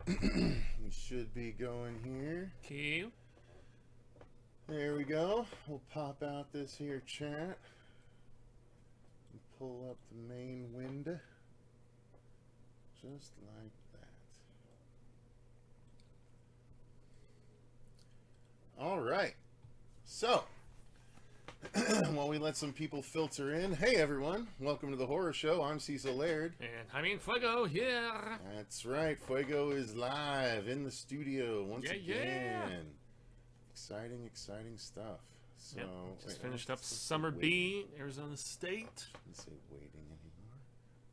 We should be going here. Okay. There we go. We'll pop out this here chat. And pull up the main window. Just like that. All right. So, while we let some people filter in, hey everyone, welcome to the horror show. I'm Cecil Laird. And Jaime Fuego here. That's right. Fuego is live in the studio once again. Yeah. Exciting, exciting stuff. So, Yep. Just finished up Summer B, Arizona State. Didn't say waiting anymore.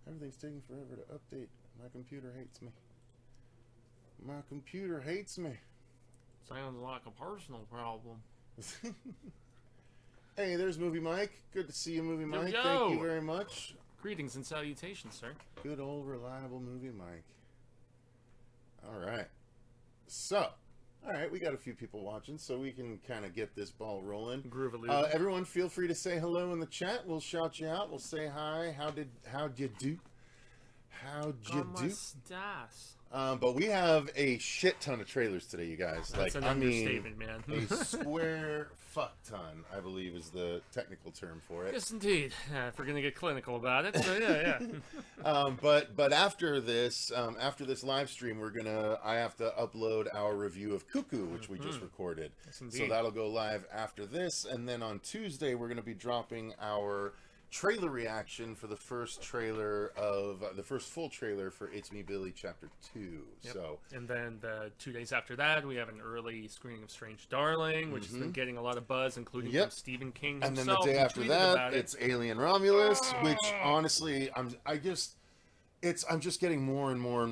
Everything's taking forever to update. My computer hates me. My computer hates me. Sounds like a personal problem. Hey, there's Movie Mike. Good to see you, Movie Mike. Yo. Thank you very much. Greetings and salutations, sir. Good old reliable Movie Mike. All right. So, all right, we got a few people watching, so we can kind of get this ball rolling. Groovily. Everyone, feel free to say hello in the chat. We'll shout you out. We'll say hi. How'd you do? How'd you do? Estás? But we have a shit ton of trailers today, you guys. That's an understatement, man. A square fuck ton, I believe, is the technical term for it. Yes, indeed. If we're gonna get clinical about it, so yeah. But after this live stream, I have to upload our review of Cuckoo, which we just recorded. Yes, indeed. So that'll go live after this, and then on Tuesday we're gonna be dropping our trailer reaction for the first full trailer for It's Me Billy Chapter 2. Yep. So, and then 2 days after that, we have an early screening of Strange Darling, which has been getting a lot of buzz, including from Stephen King himself. And then the day after that, it's Alien Romulus, which honestly, I'm just getting more and more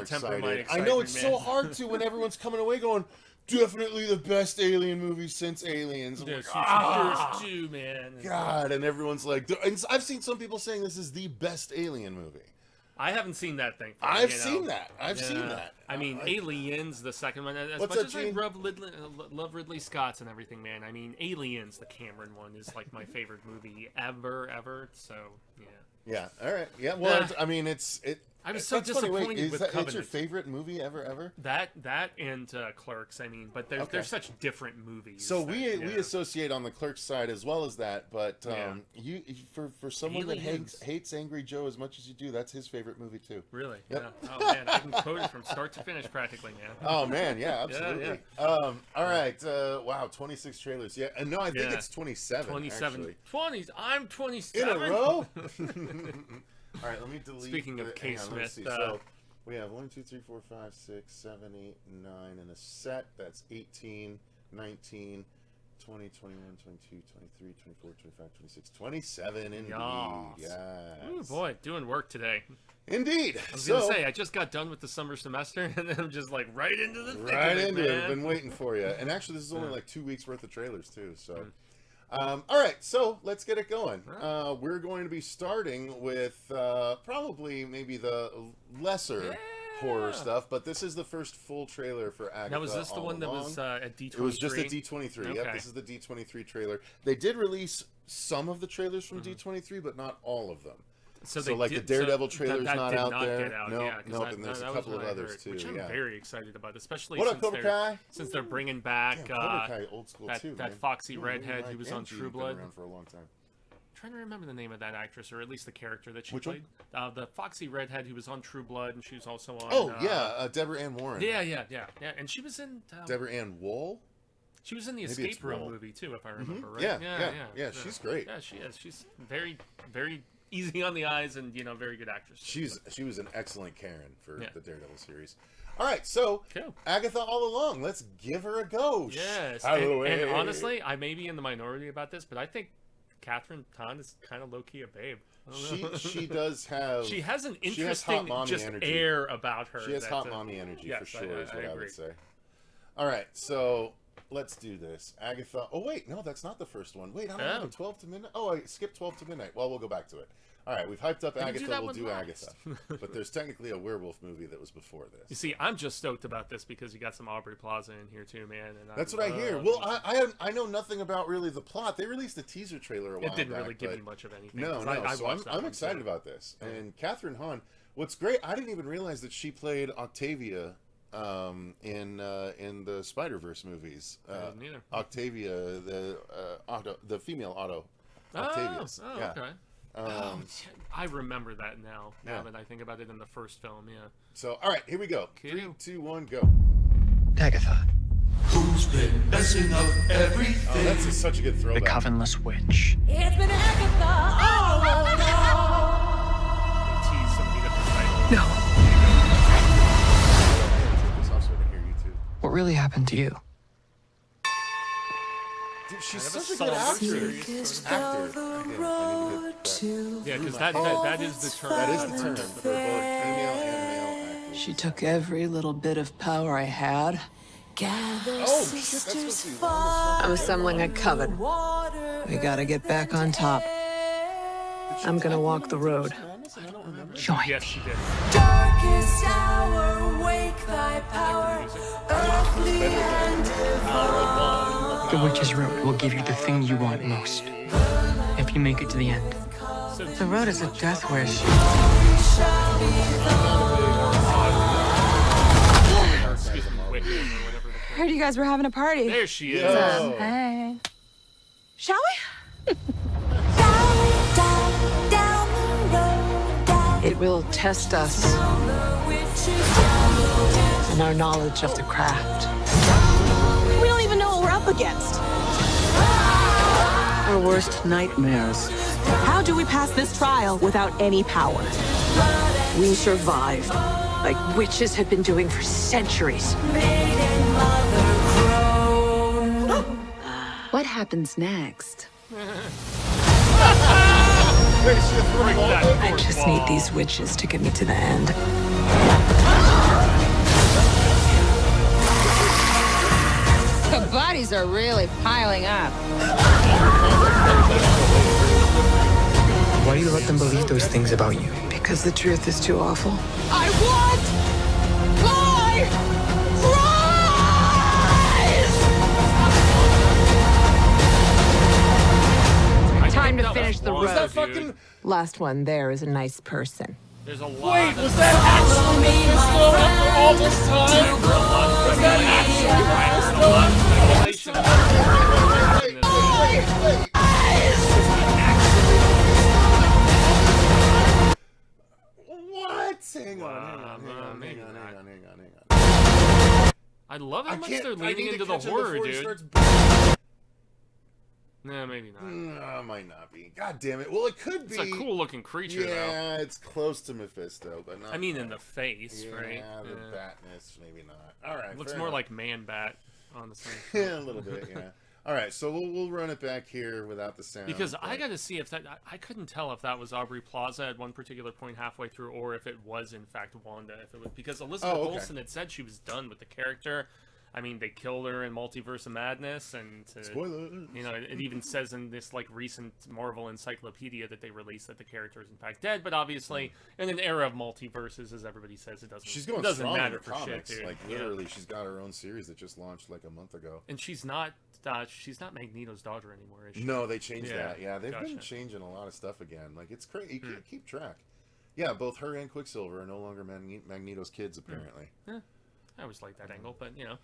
excited. I know it's so hard to when everyone's coming away going, definitely the best Alien movie since Aliens. Yeah, like, first two, man. God, and everyone's like, and I've seen some people saying this is the best Alien movie. I haven't seen that thing. I've seen that. I've seen that. I mean, Aliens, the second one. As What's much that, as I love Ridley Scott's and everything, man. I mean, Aliens, the Cameron one, is like my favorite movie ever. So yeah. Yeah. All right. Yeah. Well, I mean, I was so disappointed with Covenant. It's your favorite movie ever? That and Clerks. I mean, but they're such different movies. So we associate on the Clerks side as well as that. But you for someone Aliens. that hates Angry Joe as much as you do, that's his favorite movie too. Really? Yep. Yeah. Oh man, I can quote it from start to finish practically, man. Oh man, yeah, absolutely. Yeah. All right. Wow, 26 trailers. Yeah, and no, I think it's 27. 27. Actually. 20s. I'm 27. In a row. All right, let me delete. Speaking of K. Smith, so we have 1, 2, 3, 4, 5, 6, 7, 8, 9 in a set. That's 18, 19, 20, 21, 22, 23, 24, 25, 26, 27 indeed. Yes. Ooh, boy, doing work today. Indeed. I was gonna say, I just got done with the summer semester, and then I'm just like right into the thick right of it, into man. it. I've been waiting for you. And actually, this is only like 2 weeks worth of trailers too. So. All right, so let's get it going. We're going to be starting with probably maybe the lesser horror stuff, but this is the first full trailer for Agatha. Now, was this the All one that Along. was at D23? It was just at D23. Okay. Yep, this is the D23 trailer. They did release some of the trailers from D23, but not all of them. So like the Daredevil trailer's not out there. No, and there's a couple of others too. Which I'm very excited about, especially since they're bringing back Cobra Kai, old school that, too, that man. foxy redhead who was on True Blood. Been around for a long time. I'm trying to remember the name of that actress, or at least the character that she Which played. The foxy redhead who was on True Blood, and she was also on. Deborah Ann Warren. Yeah, and she was in. Deborah Ann Wool. She was in the Escape Room movie too, if I remember right. Yeah, she's great. Yeah, she is. She's very, very easy on the eyes, and very good actress. She was an excellent Karen for the Daredevil series. All right, so cool. Agatha All Along. Let's give her a go. Yes, and honestly, I may be in the minority about this, but I think Catherine Hahn is kind of low key a babe. She does have. She has an interesting air about her. She has hot mommy energy for sure. Is what I would say. All right, so let's do this. Agatha. Oh wait, no, that's not the first one. Wait, I don't know. 12 to midnight. Oh, I skipped 12 to midnight. Well, we'll go back to it. All right, we've hyped up Agatha. We'll do Agatha. But there's technically a werewolf movie that was before this. You see, I'm just stoked about this because you got some Aubrey Plaza in here too, man. And that's what I hear. Well, I know nothing about really the plot. They released a teaser trailer a while back. It didn't really give me much of anything. No. So I'm excited about this. And Catherine Hahn. What's great, I didn't even realize that she played Octavia in the Spider-Verse movies. Neither. Octavia, the female Otto. Octavius. Oh, yeah. okay. I remember that now that I think about it in the first film, yeah. So, all right, here we go. Cool. 3, 2, 1, go. Agatha. Who's been messing up everything? Oh, that's such a good throwback. The covenless witch. It's been Agatha all along. Tease somebody with the title. No. I'll sort of hear you too. What really happened to you? Dude, she's Kind of such a a good somber, actor. serious Actor. Again, I need to get that. Yeah, because that is the term. That is the term for both female and male actors. She took every little bit of power I had. Oh, shit, that's supposed to be I'm assembling a coven. We gotta get back on top. I'm gonna walk the road. Join Yes, me. she did. Darkest hour, wake thy power, earthly and divine. The witch's road will give you the thing you want most. If you make it to the end. The road is a death wish. Excuse me, Wiccan or whatever. Heard you guys were having a party. There she is. Oh. Hey. Shall we? It will test us and our knowledge of the craft. We don't even know what we're up against. Our worst nightmares. How do we pass this trial without any power? We survive, like witches have been doing for centuries. What happens next? I just need these witches to get me to the end. The bodies are really piling up. Why do you let them believe those things about you? Because the truth is too awful. I want my prize! Time to finish the Was road. that fucking... Last one there is a nice person. There's a lot. Wait, was that actually Crystal after all this time? Was that actually What? Hang on. I love how much they're leaning into the horror, dude. Nah, maybe not. No, might not be. God damn it. Well, it could be. It's a cool-looking creature, though. Yeah, it's close to Mephisto, but not. I mean, in the face, yeah, right? Yeah, the batness, maybe not. All right. Looks fair more enough. like Man-Bat, honestly. Yeah, a little bit, yeah. All right, so we'll run it back here without the sound. Because but... I got to see if that... I couldn't tell if that was Aubrey Plaza at one particular point halfway through, or if it was, in fact, Wanda. If it was, because Elizabeth Olsen had said she was done with the character. I mean, they killed her in Multiverse of Madness, and spoilers. You know, it even says in this like recent Marvel encyclopedia that they released that the character is in fact dead. But obviously, in an era of multiverses, as everybody says, it doesn't. She's going doesn't strong matter in the for comics. shit, dude. Like literally, she's got her own series that just launched like a month ago. And she's not Magneto's daughter anymore, is she? No, they changed that. Yeah, they've been Gotcha. changing a lot of stuff again. Like it's crazy. You can't keep track. Yeah, both her and Quicksilver are no longer Magneto's kids, apparently. Yeah. I always like that angle, but you know,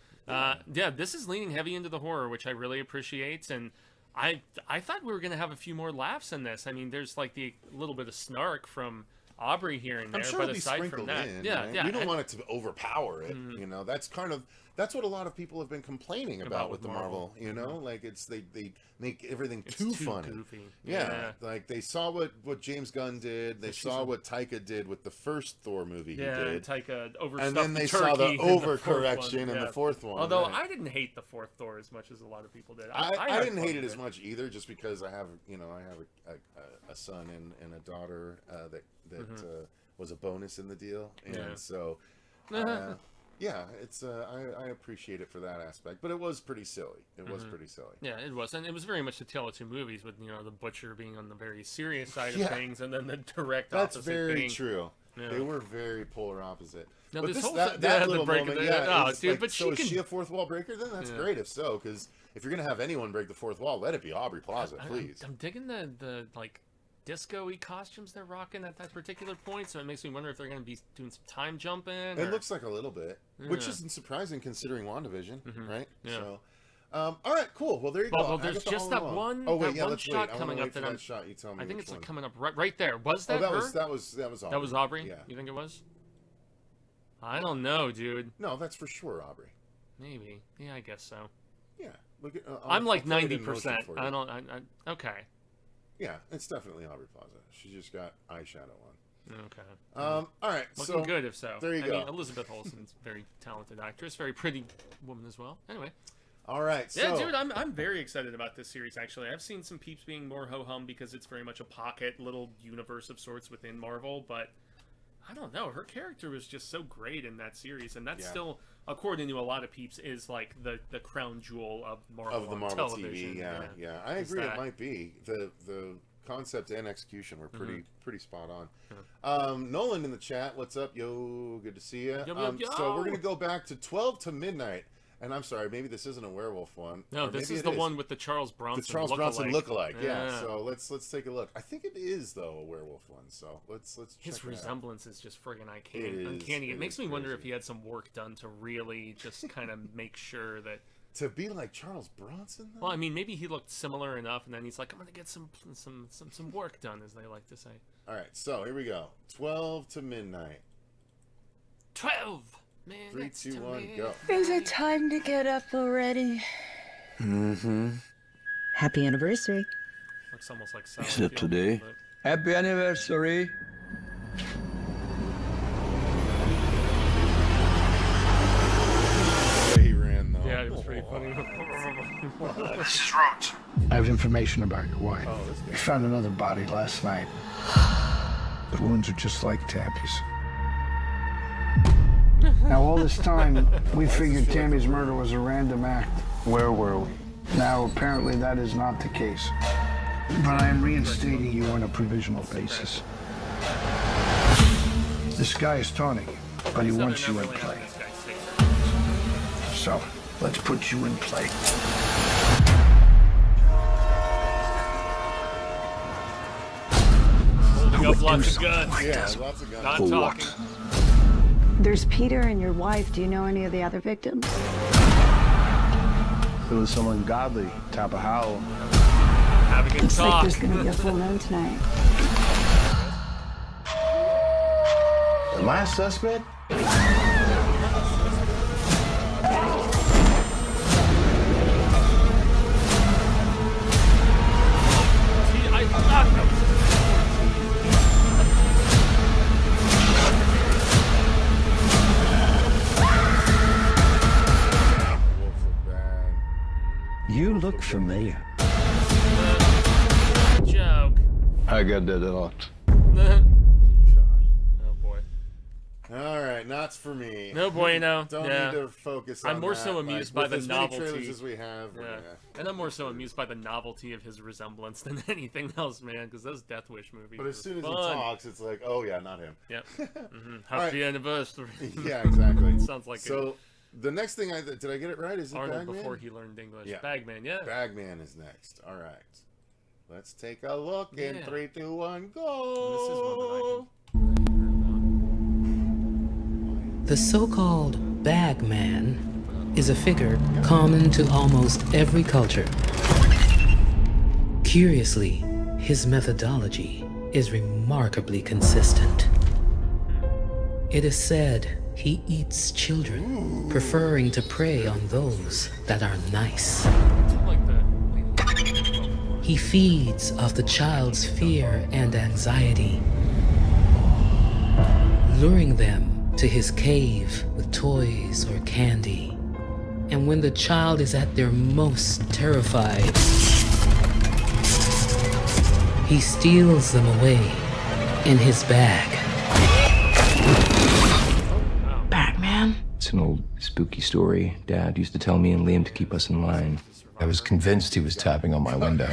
yeah, this is leaning heavy into the horror, which I really appreciate, and I thought we were gonna have a few more laughs in this. I mean, there's like the little bit of snark from Aubrey here and there, I'm sure but it'll be aside from sprinkled that, in. yeah, right? yeah, We don't want it to overpower it. You know, that's what a lot of people have been complaining about with the Marvel. You know, like they make everything too funny. Goofy. Yeah, like they saw what James Gunn did. They saw what Taika did with the first Thor movie he did. Taika overstuffed and then they the saw the turkey overcorrection in yeah. the fourth one. Although right? I didn't hate the fourth Thor as much as a lot of people did. I didn't hate it as much either, just because I have a son and a daughter that was a bonus in the deal, and so. Yeah, it's I appreciate it for that aspect, but it was pretty silly. It was pretty silly. Yeah, it was, and it was very much the tale of two movies, with the Butcher being on the very serious side of things, and then the direct That's opposite. very being, true. Yeah. They were very polar opposite. Now, But this whole that little break moment, of yeah. no, it's dude, like, but so she is she a fourth wall breaker? Then that's great if so, because if you're gonna have anyone break the fourth wall, let it be Aubrey Plaza, please. I'm digging the like disco-y costumes they're rocking at that particular point, so it makes me wonder if they're going to be doing some time jumping. It looks like a little bit, which isn't surprising considering WandaVision, right? Yeah. So, all right, cool. Well, there you go. Well, there's just that one. Oh wait, that one let's shot wait. coming up that shot. You tell me. I think it's one. like coming up right there. Was that her? That was Aubrey. That was Aubrey. Yeah. You think it was? I don't know, dude. No, that's for sure Aubrey. Maybe. Yeah, I guess so. Yeah. Look at. I'm like 90%. I don't. Okay. Yeah, it's definitely Aubrey Plaza. She just got eyeshadow on. Okay. All right. Looking good, if so. There you go. I mean, Elizabeth Olsen's a very talented actress, very pretty woman as well. Anyway. All right. Yeah, dude, I'm very excited about this series. Actually, I've seen some peeps being more ho hum because it's very much a pocket little universe of sorts within Marvel, but I don't know. Her character was just so great in that series, and that's still, according to a lot of peeps, is like the crown jewel of Marvel television. TV. Yeah. I agree. It might be the concept and execution were pretty spot on. Nolan in the chat, what's up, yo? Good to see you. Yo. So we're gonna go back to 12 to midnight. And I'm sorry, maybe this isn't a werewolf one. No, this is the one with the Charles Bronson. The Charles Bronson lookalike. Yeah. So let's take a look. I think it is though a werewolf one. So let's check his resemblance is just friggin' uncanny. It makes me wonder if he had some work done to really just kind of make sure that. To be like Charles Bronson, though? Well, I mean, maybe he looked similar enough, and then he's like, "I'm gonna get some work done," as they like to say. All right, so here we go. 12 to midnight. 12. Man, 3, 2, 1, go. Is it time to get up already? Mm-hmm. Happy anniversary. Looks almost like Is it today? Happy anniversary. He ran though. Yeah, it was pretty funny. This is Rhodes. I have information about your wife. We found another body last night. The wounds are just like Tammy's. Now, all this time, we figured Tammy's murder was a random act. Where were we? Now, apparently, that is not the case. But I am reinstating you on a provisional basis. This guy is taunting you, but he wants you in play. So, let's put you in play. Holding up lots of guns. Yeah, lots of guns. Not For talking. what? There's Peter and your wife. Do you know any of the other victims? It was someone godly, top of Howell. Have a good Looks like talk. there's gonna be a full moon tonight. The last suspect? You look familiar. Joke. I got that a lot. Oh boy. All right, not for me. No bueno. Don't Yeah. need to focus on I'm more that. so amused Like, by the with as many trailers novelty. as we have. Yeah. And I'm more so amused by the novelty of his resemblance than anything else, man, because those Death Wish movies. But as soon as fun. he talks, it's like, oh yeah, not him. Yep. Happy anniversary. Yeah, exactly. Sounds like so. The next thing did I get it right? Is it Arnold Bagman? before he learned English. Yeah. Bagman, yeah. Bagman is next. All right. Let's take a look in Yeah. 3, 2, 1, go. This is one that The so-called Bagman is a figure common to almost every culture. Curiously, his methodology is remarkably consistent. It is said he eats children, preferring to prey on those that are nice. He feeds off the child's fear and anxiety, luring them to his cave with toys or candy. And when the child is at their most terrified, he steals them away in his bag. Bagman? It's an old spooky story Dad used to tell me and Liam to keep us in line. I was convinced he was tapping on my window.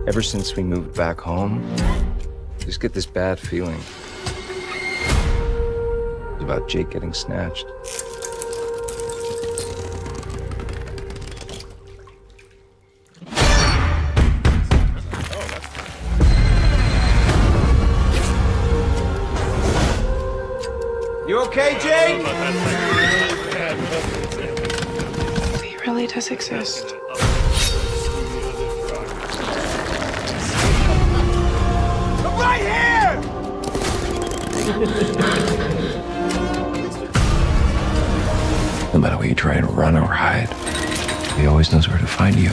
Ever since we moved back home, I just get this bad feeling. It's about Jake getting snatched. He really does exist. I'm right here! No matter where you try and run or hide, he always knows where to find you.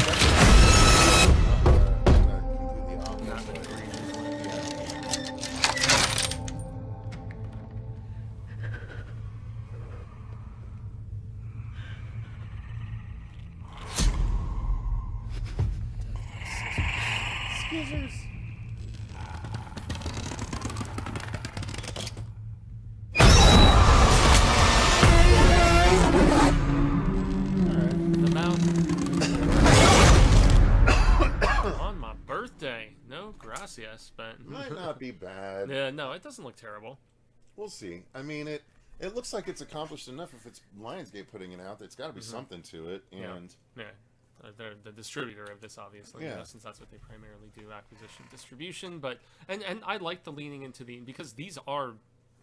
Yes, but might not be bad. Yeah, no, it doesn't look terrible. We'll see. I mean, it looks like it's accomplished enough. If it's Lionsgate putting it out, it's got to be something to it. And they're the distributor of this, obviously. Yeah. You know, since that's what they primarily do, acquisition, distribution. But and I like the leaning into because these are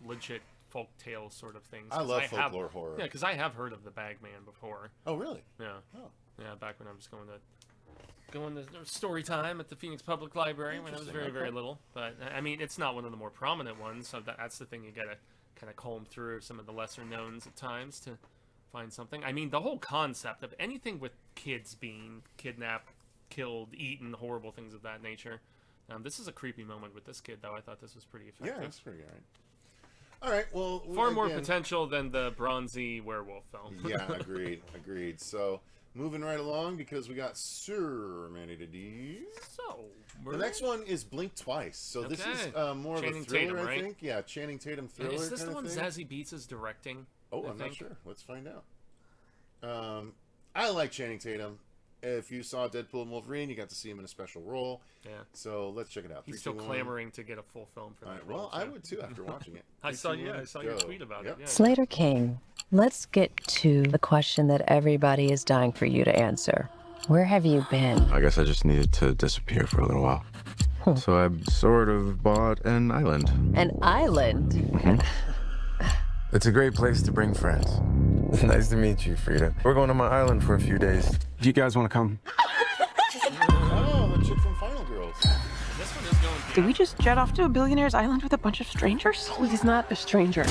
legit folk tale sort of things. I love folklore horror. Yeah, because I have heard of the Bagman before. Oh, really? Yeah. Oh. Yeah, back when I was going to story time at the Phoenix Public Library when I was very, very little. But, I mean, it's not one of the more prominent ones, so that's the thing. You got to kind of comb through some of the lesser knowns at times to find something. I mean, the whole concept of anything with kids being kidnapped, killed, eaten, horrible things of that nature. This is a creepy moment with this kid, though. I thought this was pretty effective. Yeah, that's pretty all right. All right, well... Far more potential than the bronzy werewolf film. Yeah, agreed. So... moving right along because we got Sermonides. So the next one is Blink Twice. So this is more of a thriller, Tatum, right? I think. Yeah, Channing Tatum thriller. Is this the one thing? Zazie Beetz is directing? Oh, I'm not sure. Let's find out. I like Channing Tatum. If you saw Deadpool and Wolverine, you got to see him in a special role. Yeah. So let's check it out. He's still clamoring to get a full film for that. Right, well, I would too after watching it. I saw your tweet about it. Yeah. Slater King, let's get to the question that everybody is dying for you to answer. Where have you been? I guess I just needed to disappear for a little while. So I sort of bought an island. An island? It's a great place to bring friends. Nice to meet you, Frida. We're going to my island for a few days. Do you guys want to come? Oh, the chick from Final Girls. This one is going. Did we just jet off to a billionaire's island with a bunch of strangers? Oh, he's not a stranger.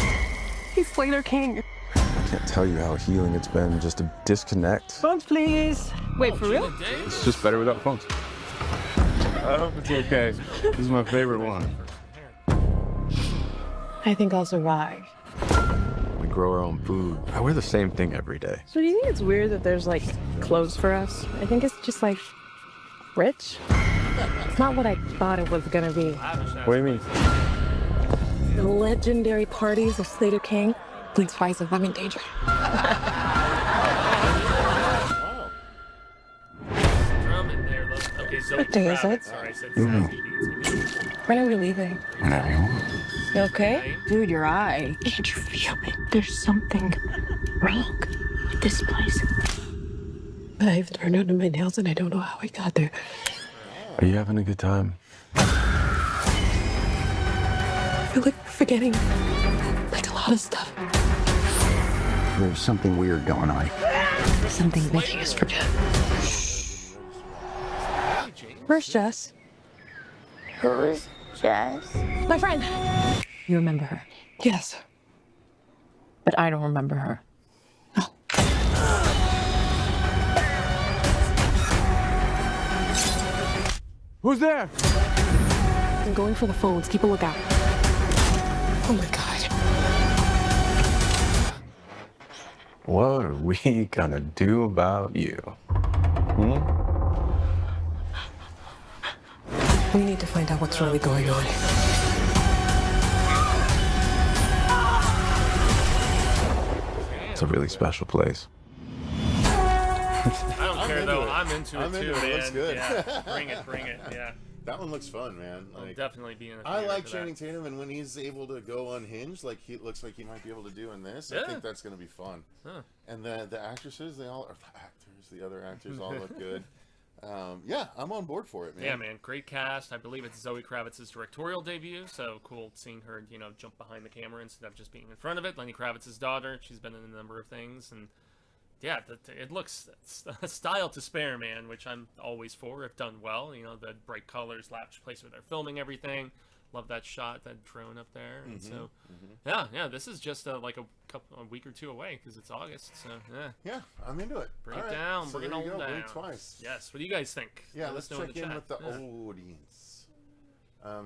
He's Slater King. I can't tell you how healing it's been just to disconnect. Phones, please. Wait, for real? It's just better without phones. I hope it's okay. This is my favorite one. I think I'll survive. We grow our own food. I wear the same thing every day. So do you think it's weird that there's, like, clothes for us? I think it's just, like, rich. It's not what I thought it was gonna be. What do you mean? The legendary parties of Slater King. Blink Twice if I'm in danger. What day is it? When are we leaving? Whenever you want. You okay? Dude, your eye. Can't you feel it? There's something wrong with this place. I have turned under my nails and I don't know how I got there. Are you having a good time? I feel like we're forgetting, like, a lot of stuff. There's something weird going on. Something making us forget. Where's Jess? Who's Jess? My friend. You remember her? Yes. But I don't remember her. Who's there? I'm going for the phones. Keep a lookout. Oh my God. What are we gonna do about you? We need to find out what's really going on. It's a really special place. I don't care though. I'm into it too, man. It looks good. Yeah. Bring it. Yeah. That one looks fun, man. Like, I'll definitely be in it. I like Channing Tatum, and when he's able to go unhinged, like he looks like he might be able to do in this, I think that's going to be fun. Huh. And the actresses, they all are the actors. The other actors all look good. Yeah, I'm on board for it, man. Yeah, man, great cast. I believe it's Zoe Kravitz's directorial debut, so cool seeing her, jump behind the camera instead of just being in front of it. Lenny Kravitz's daughter. She's been in a number of things, and yeah, it looks a style to spare, man, which I'm always for if done well. The bright colors, lavish place where they're filming everything. Love that shot, that drone up there. And so, yeah, this is just a week or two away because it's August. So, yeah, I'm into it. Bring it down, so bring it all down. Blink Twice. Yes, what do you guys think? Yeah, let's check in with the audience.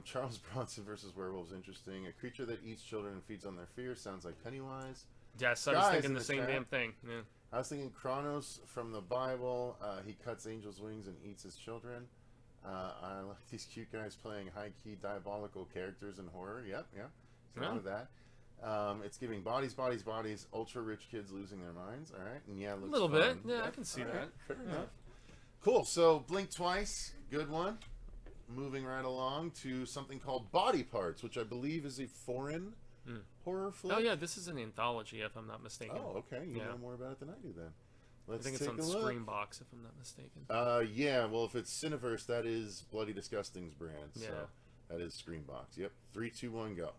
Charles Bronson versus werewolves, interesting. A creature that eats children and feeds on their fear sounds like Pennywise. Yes, I was thinking the same damn thing. Yeah. I was thinking Kronos from the Bible. He cuts angels' wings and eats his children. I like these cute guys playing high-key diabolical characters in horror. Yep. So out of that. It's giving bodies, ultra-rich kids losing their minds. All right. And yeah, it looks a little fun. bit. Yeah, I can see that. Fair enough. Cool. So Blink Twice. Good one. Moving right along to something called Body Parts, which I believe is a foreign horror flick. Oh, yeah. This is an anthology, if I'm not mistaken. Oh, okay. You know more about it than I do then. I think it's on Screambox, if I'm not mistaken. Yeah, well, if it's Cineverse, that is Bloody Disgusting's brand. Yeah. So that is Screambox. Yep. 3, 2, 1, go.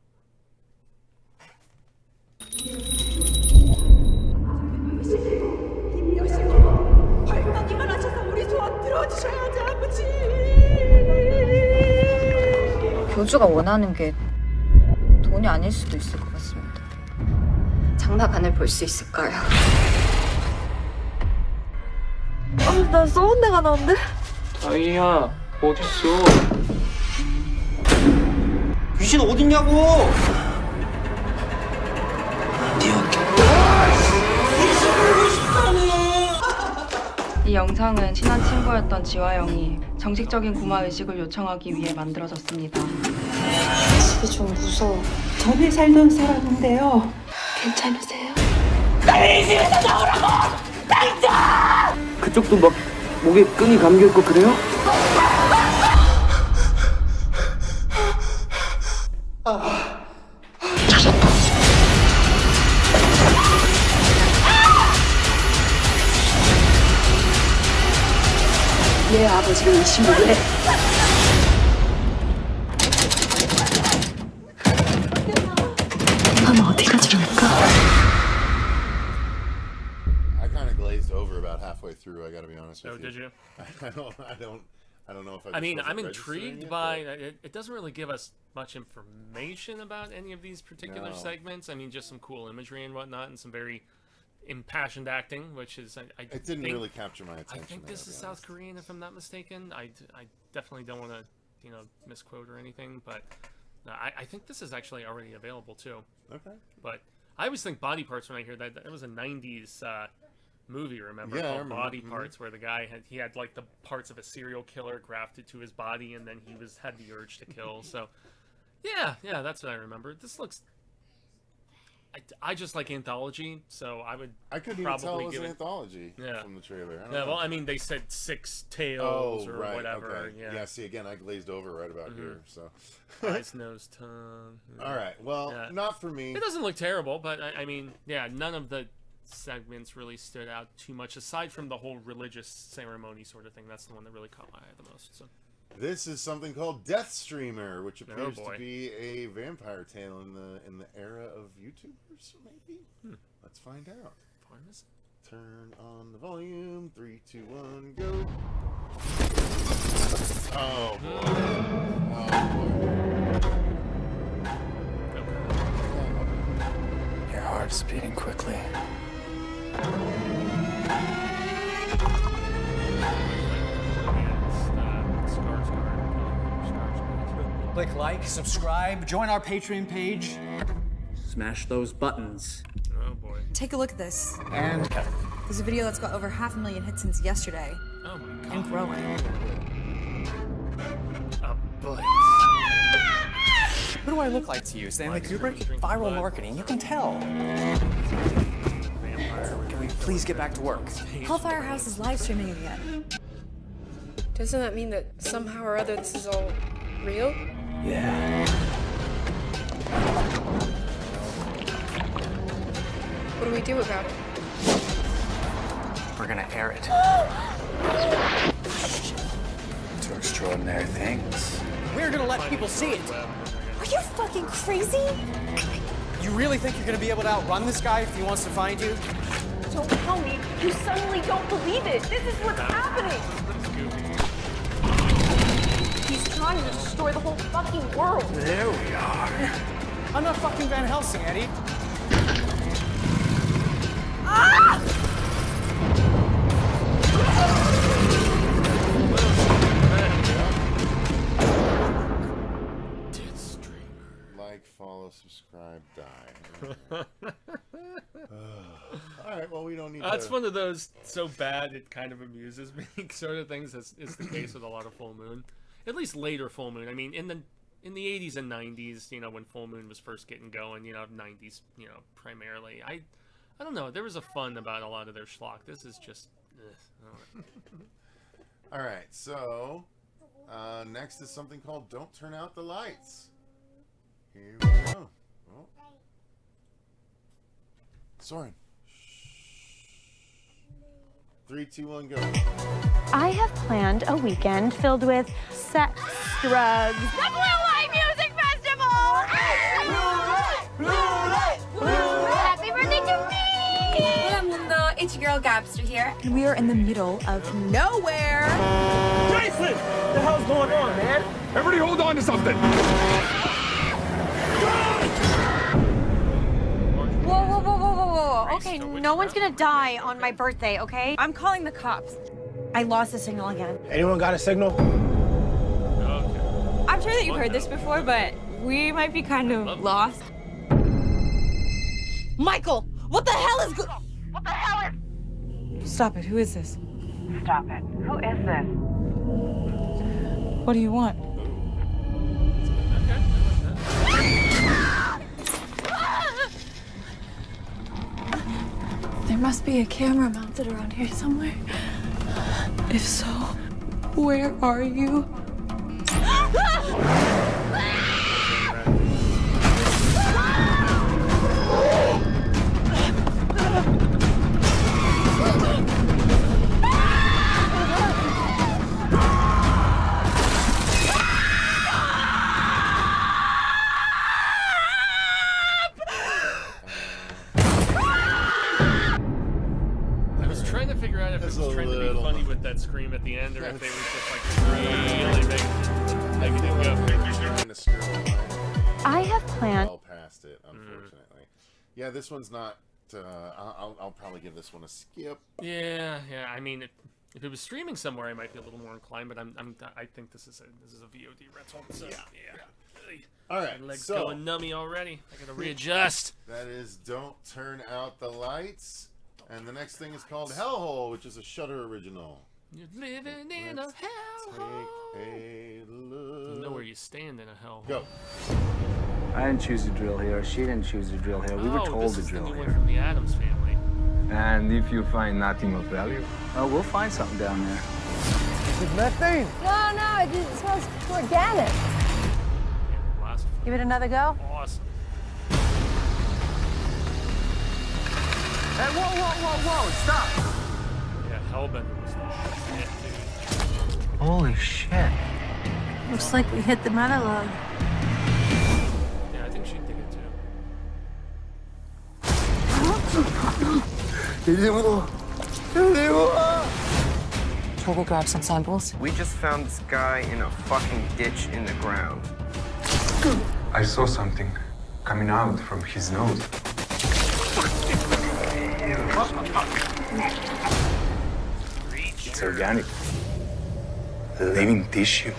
교주가 원하는 게 돈이 아닐 수도 있을 것 같습니다. 장막안을 볼 수 있을까요? 나 쏘은 데가 나온데? 다이야, 어딨어? 귀신 어딨냐고! 이 영상은 친한 친구였던 지화영이 정식적인 구마 의식을 요청하기 위해 만들어졌습니다. 집이 좀 무서워. 전에 살던 사람인데요. 괜찮으세요? 빨리 이 집에서 나오라고! 당장! 그쪽도 막 목에 끈이 감겨있고 그래요? 찾았다. 얘 아버지를 의심을 해. 난 어디가 저럴까? I kind of glazed over about halfway through. I got to be honest with you. Oh, did you? I don't know if I mean, I'm intrigued by it. It doesn't really give us much information about any of these particular segments. I mean, just some cool imagery and whatnot, and some very impassioned acting, which is it didn't really capture my attention. I think this is South Korean, if I'm not mistaken. I definitely don't want to misquote or anything, but I think this is actually already available too. Okay. But I always think Body Parts when I hear that. It was a 90s movie, remember? Yeah, called Body Parts, where the guy had like the parts of a serial killer grafted to his body, and then he had the urge to kill. So yeah, that's what I remember. This looks. I just like anthology, so I couldn't probably even tell it was give an anthology from the trailer. Well, I mean, they said 6 tales or whatever. Okay. Yeah. See, again, I glazed over right about here. So eyes, nose, tongue. All right. Well, not for me. It doesn't look terrible, but I mean, none of the segments really stood out too much, aside from the whole religious ceremony sort of thing. That's the one that really caught my eye the most. So. This is something called Death Streamer, which appears to be a vampire tale in the era of YouTubers, maybe. Let's find out. Turn on the volume. 3, 2, 1, go. Oh boy! Your heart's beating quickly. Click like, subscribe, join our Patreon page. Smash those buttons. Oh boy. Take a look at this. And There's a video that's got over 500,000 hits since yesterday. Oh my god. And growing. Boy. who do I look like to you? Stanley Kubrick? Viral marketing, you can tell. Can we please get back to work? Hellfire House is live streaming again. Doesn't that mean that somehow or other this is all real? Yeah. What do we do about it? We're gonna air it. extraordinary things. We're gonna let people see it. Are you fucking crazy? You really think you're gonna be able to outrun this guy if he wants to find you? Don't tell me you suddenly don't believe it. This is what's happening. He's trying to destroy the whole fucking world. There we are. I'm not fucking Van Helsing, Eddie. Ah! Like, follow, subscribe, die. All right, well, we don't need That's one of those so bad it kind of amuses me sort of things. Is the case with a lot of full moon. At least later full moon. I mean, in the 80s and 90s, you know, when full moon was first getting going, you know, 90s, you know, primarily. I don't know. There was a fun about a lot of their schlock. This is just. All right, so next is something called "Don't Turn Out the Lights." Here we go. Oh. Soren. 3, 2, 1, go. I have planned a weekend filled with sex, drugs, the Blue Light Music Festival! Happy birthday to me! Hola mundo, it's your girl Gabster here. And we are in the middle of nowhere. Jason! What the hell's going on, man? Everybody hold on to something! Whoa. Okay, no one's gonna die on my birthday, okay? I'm calling the cops. I lost the signal again. Anyone got a signal? Okay. I'm sure that you've heard this before, but we might be kind of lost. Michael, what the hell is What the hell is... Stop it, who is this? Stop it. Who is this? What do you want? There must be a camera mounted around here somewhere. If so, where are you? That scream at the end, or if they were just like really making it go. I have planned. Well past it, unfortunately. Yeah, this one's not. I'll probably give this one a skip. Yeah. I mean, if it was streaming somewhere, I might be a little more inclined. But I think this is a VOD rental. So, yeah. All right. My legs so, going nummy already. I gotta readjust. That is "Don't Turn Out the Lights," and the next thing is called "Hellhole," which is a Shudder original. You're living in a hellhole. Take a look. You know where you stand in a hellhole. Go. I didn't choose to drill here. She didn't choose to drill here. We were told to drill here. From the Addams family. And if you find nothing of value? Oh, we'll find something down there. It's methane. No, it smells organic. Give it another go. Awesome. Hey, whoa, stop! Yeah, Hellbender was the shit, dude. Holy shit. Looks like we hit the monologue. Yeah, I think she'd dig it too. Shall we grab some samples? We just found this guy in a fucking ditch in the ground. I saw something coming out from his nose. It's organic. Living tissue.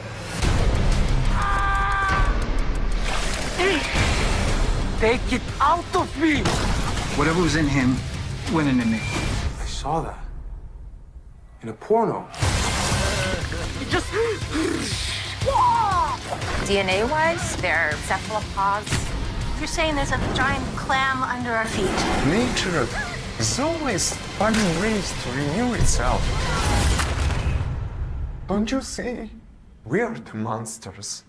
Take it out of me! Whatever was in him went into me. I saw that. In a porno. DNA-wise, they're cephalopods. You're saying there's a giant clam under our feet. Nature is always finding ways to renew itself. Don't you see? We are the monsters.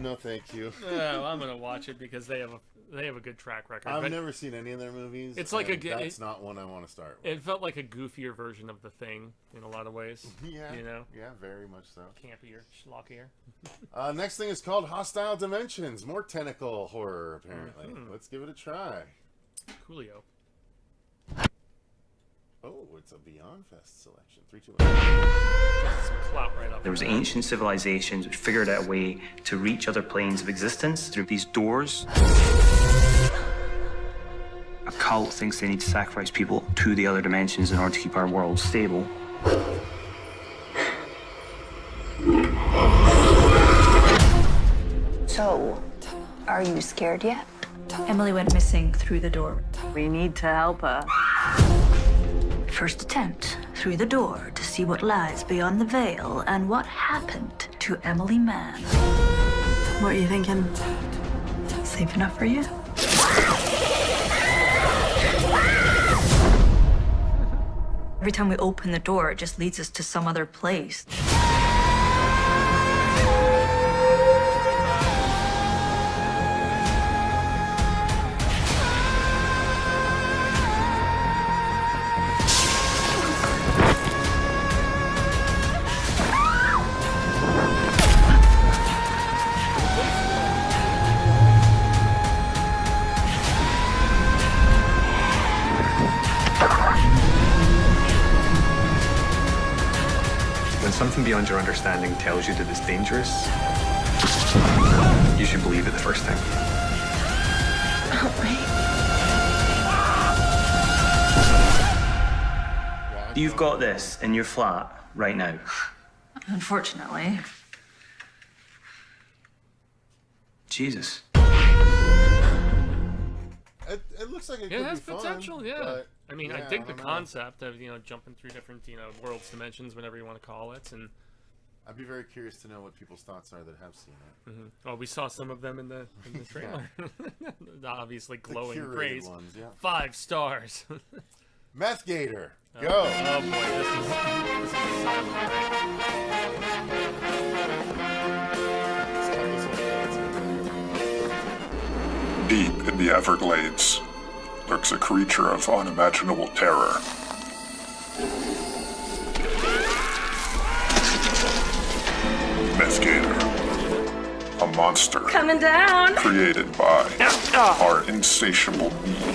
No, thank you. Well, I'm gonna watch it because they have a good track record. I've never seen any of their movies. It's like that's not one I want to start with. It felt like a goofier version of The Thing in a lot of ways. Yeah, you know. Yeah, very much so. Campier, schlockier. Next thing is called Hostile Dimensions. More tentacle horror, apparently. Let's give it a try. Coolio. Oh, it's a Beyond Fest selection. 3, 2, 1. Some clout right up. There was ancient civilizations which figured out a way to reach other planes of existence through these doors. A cult thinks they need to sacrifice people to the other dimensions in order to keep our world stable. So, are you scared yet? Emily went missing through the door. We need to help her. First attempt through the door to see what lies beyond the veil and what happened to Emily Mann. What are you thinking? Safe enough for you? Every time we open the door, it just leads us to some other place. Something beyond your understanding tells you that it's dangerous. You should believe it the first time. You've got this in your flat right now. Unfortunately. Jesus. It looks like it could has be fun, potential, yeah. but, I mean, yeah, I dig the don't know. concept of, jumping through different, worlds, dimensions, whatever you want to call it, and I'd be very curious to know what people's thoughts are that have seen it. Well, we saw some of them in the trailer. Obviously glowing curated praise. ones, yeah. 5 stars. Meth Gator, go! Oh boy, this is Deep in the Everglades lurks a creature of unimaginable terror. Meth Gator, a monster Coming down. created by our insatiable need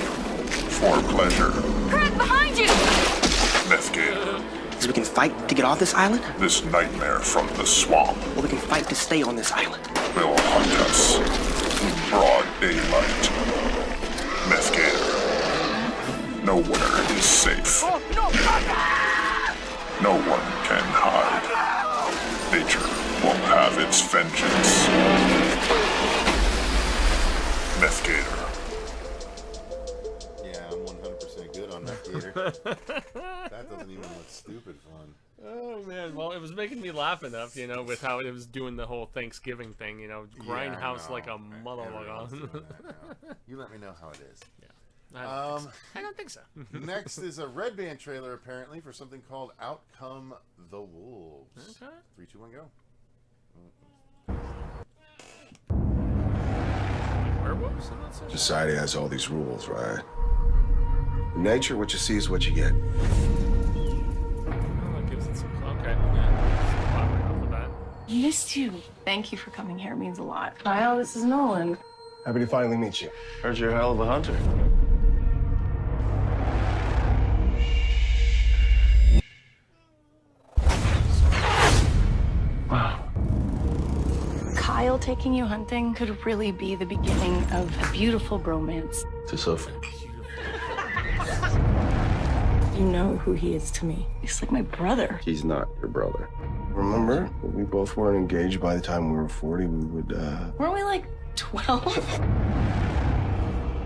for pleasure. Craig, behind you! Meth Gator, So we can fight to get off this island? this nightmare from the swamp, Or we can fight to stay on this island? will hunt us in broad daylight. Meth Gator, nowhere is safe. No one can hide. Nature will have its vengeance. Meth Gator. Yeah, I'm 100% good on Meth Gator. That doesn't even look stupid fun. Oh man, well it was making me laugh enough, with how it was doing the whole Thanksgiving thing, grindhouse like a motherfucker. You let me know how it is. Yeah. I don't think so. Next is a Red Band trailer, apparently, for something called Outcome the Wolves. Okay. 3, 2, 1, go. Werewolves? Society has all these rules, right? In nature, what you see is what you get. Oh, that gives it some. Okay. Yeah. Pop right off the bat. Missed you. Thank you for coming here. It means a lot. Kyle, this is Nolan. Happy to finally meet you. Heard you're a hell of a hunter. Wow. Kyle taking you hunting could really be the beginning of a beautiful bromance. Cecil. You know who he is to me. He's like my brother. He's not your brother. Remember? We both weren't engaged by the time we were 40. We would, Weren't we like 12?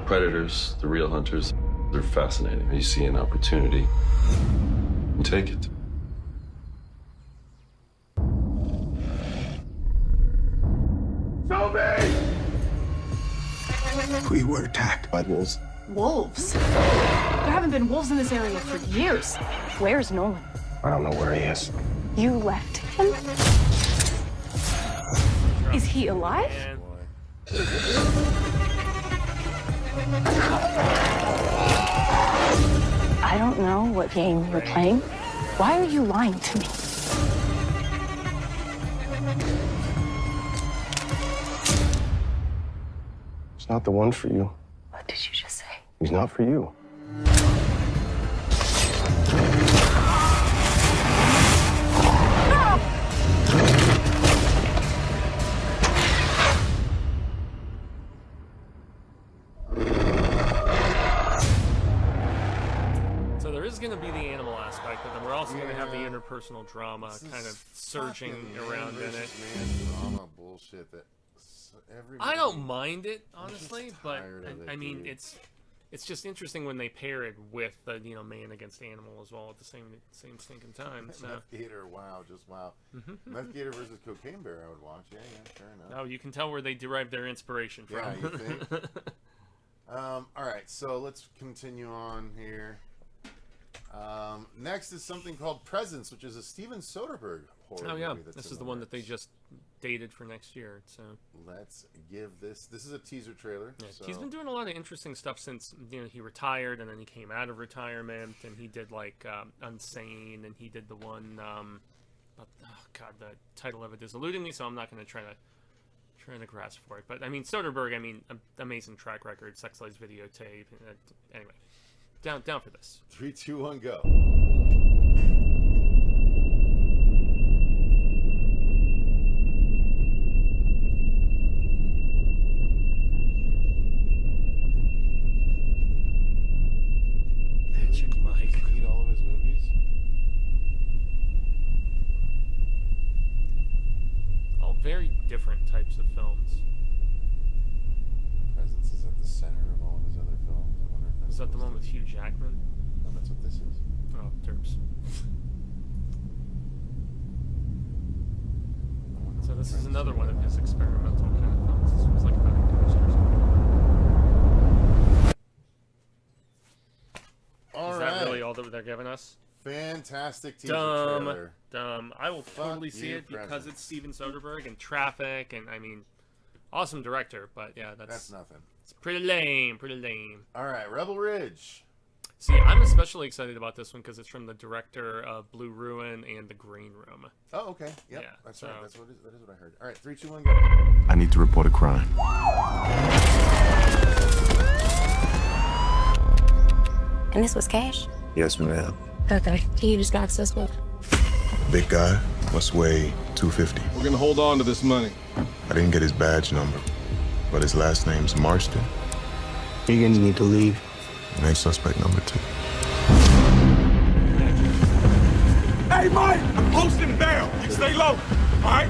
Predators, the real hunters, they're fascinating. You see an opportunity, you take it. We were attacked by wolves. Wolves? There haven't been wolves in this area for years. Where's Nolan? I don't know where he is. You left him? Is he alive? I don't know what game you're playing. Why are you lying to me? It's not the one for you. What did you just say? He's not for you. So there is going to be the animal aspect, but then we're also going to have the interpersonal drama kind of surging around in it. Drama bullshit that I don't mind it, honestly, but I mean, it's just interesting when they pair it with the man against animal as well at the same stinking time. So. Meth Gator, wow, just wow. Meth Gator versus Cocaine Bear, I would watch. Yeah, sure enough. Oh, you can tell where they derive their inspiration from. Yeah, you think? All right, so let's continue on here. Next is something called Presence, which is a Steven Soderbergh horror movie. Oh yeah, that's this is the one that they just dated for next year. So let's give this is a teaser trailer. Yeah, so. He's been doing a lot of interesting stuff since he retired, and then he came out of retirement, and he did like Unsane, and he did the one the title of it is eluding me, so I'm not going to try to grasp for it. But I mean, Soderbergh, amazing track record, Sex Lies videotape. Anyway, down for this. 3, 2, 1, go. Magic Mike. Need all of his movies. All very different types of films. Presence is at the center of all of his other films. I wonder if Is that the one with Hugh Jackman? No, that's what this is. Oh, derps. So this is another one of his experimental kind of films. This was like about a ghost or something. Is that really all that they're giving us? Fantastic teaser trailer. Dumb. I will totally see it because it's Steven Soderbergh and Traffic, and I mean, awesome director, but yeah, that's nothing. It's pretty lame. All right, Rebel Ridge. See, I'm especially excited about this one because it's from the director of Blue Ruin and The Green Room. Oh, okay. Yep, yeah, that's right. That is what I heard. All right, 3, 2, 1, go. I need to report a crime. And this was cash? Yes, ma'am. Okay. You just got suspect. Big guy must weigh 250. We're gonna hold on to this money. I didn't get his badge number, but his last name's Marston. You're gonna need to leave. Next suspect number 2. Hey, Mike! I'm posting bail. Stay low, all right?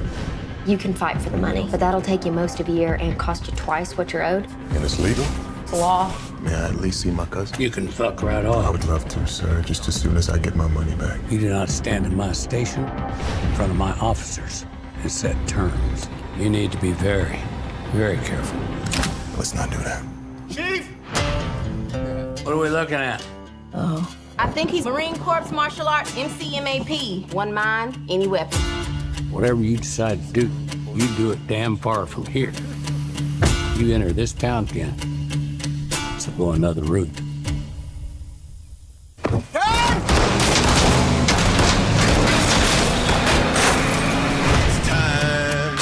You can fight for the money, but that'll take you most of a year and cost you twice what you're owed. And it's legal? Law. May I at least see my cousin? You can fuck right off. I would love to, sir, just as soon as I get my money back. You do not stand in my station in front of my officers and set terms. You need to be very, very careful. Let's not do that. Chief! What are we looking at? Oh. I think he's Marine Corps Martial Arts MCMAP. One mind, any weapon. Whatever you decide to do, you do it damn far from here. You enter this town again, so go another route. It's time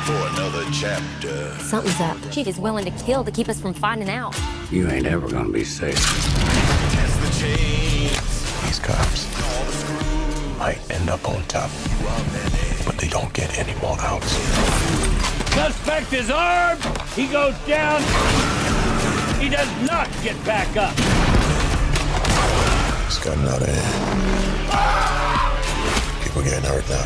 for another chapter. Something's up. Chief is willing to kill to keep us from finding out. You ain't ever gonna be safe. Test the chains. These cops might end up on top, but they don't get any more outs. Suspect is armed. He goes down. He does not get back up. It's gotten out of hand. People getting hurt now.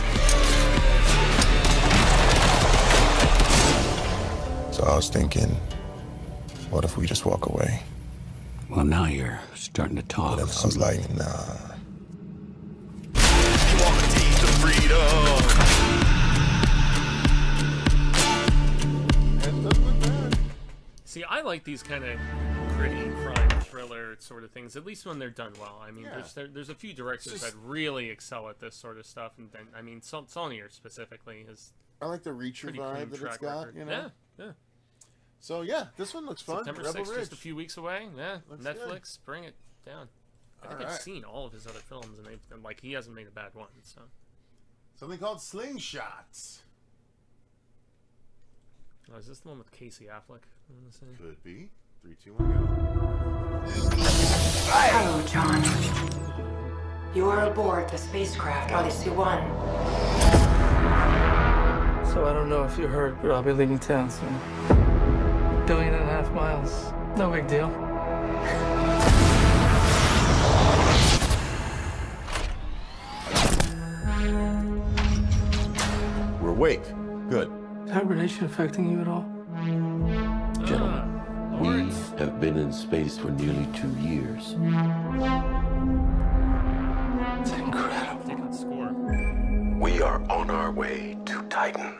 So I was thinking, what if we just walk away? Well, now you're starting to talk. I was like, nah. Walk a teeth to freedom. See, I like these kind of gritty crime thriller sort of things, at least when they're done well. I mean, there's a few directors that really excel at this sort of stuff, and then I mean, Saulnier specifically has I like the Reacher vibe that it's got. You know. Yeah. So yeah, this one looks fun. September Rebel 6th, Ridge. just a few weeks away. Yeah, Looks Netflix, bring it down. I think All I've right. seen all of his other films, and like he hasn't made a bad one. So Something called Slingshot. oh, is this the one with Casey Affleck? I wanna say? Could be. 3, 2, 1, go. Hello, John. You are aboard the spacecraft Odyssey 1. So I don't know if you heard, but I'll be leaving town soon. 1.5 billion miles. No big deal. We're awake. Good. Is hibernation affecting you at all? Gentlemen, we have been in space for nearly 2 years. It's incredible. Take on score. We are on our way to Titan.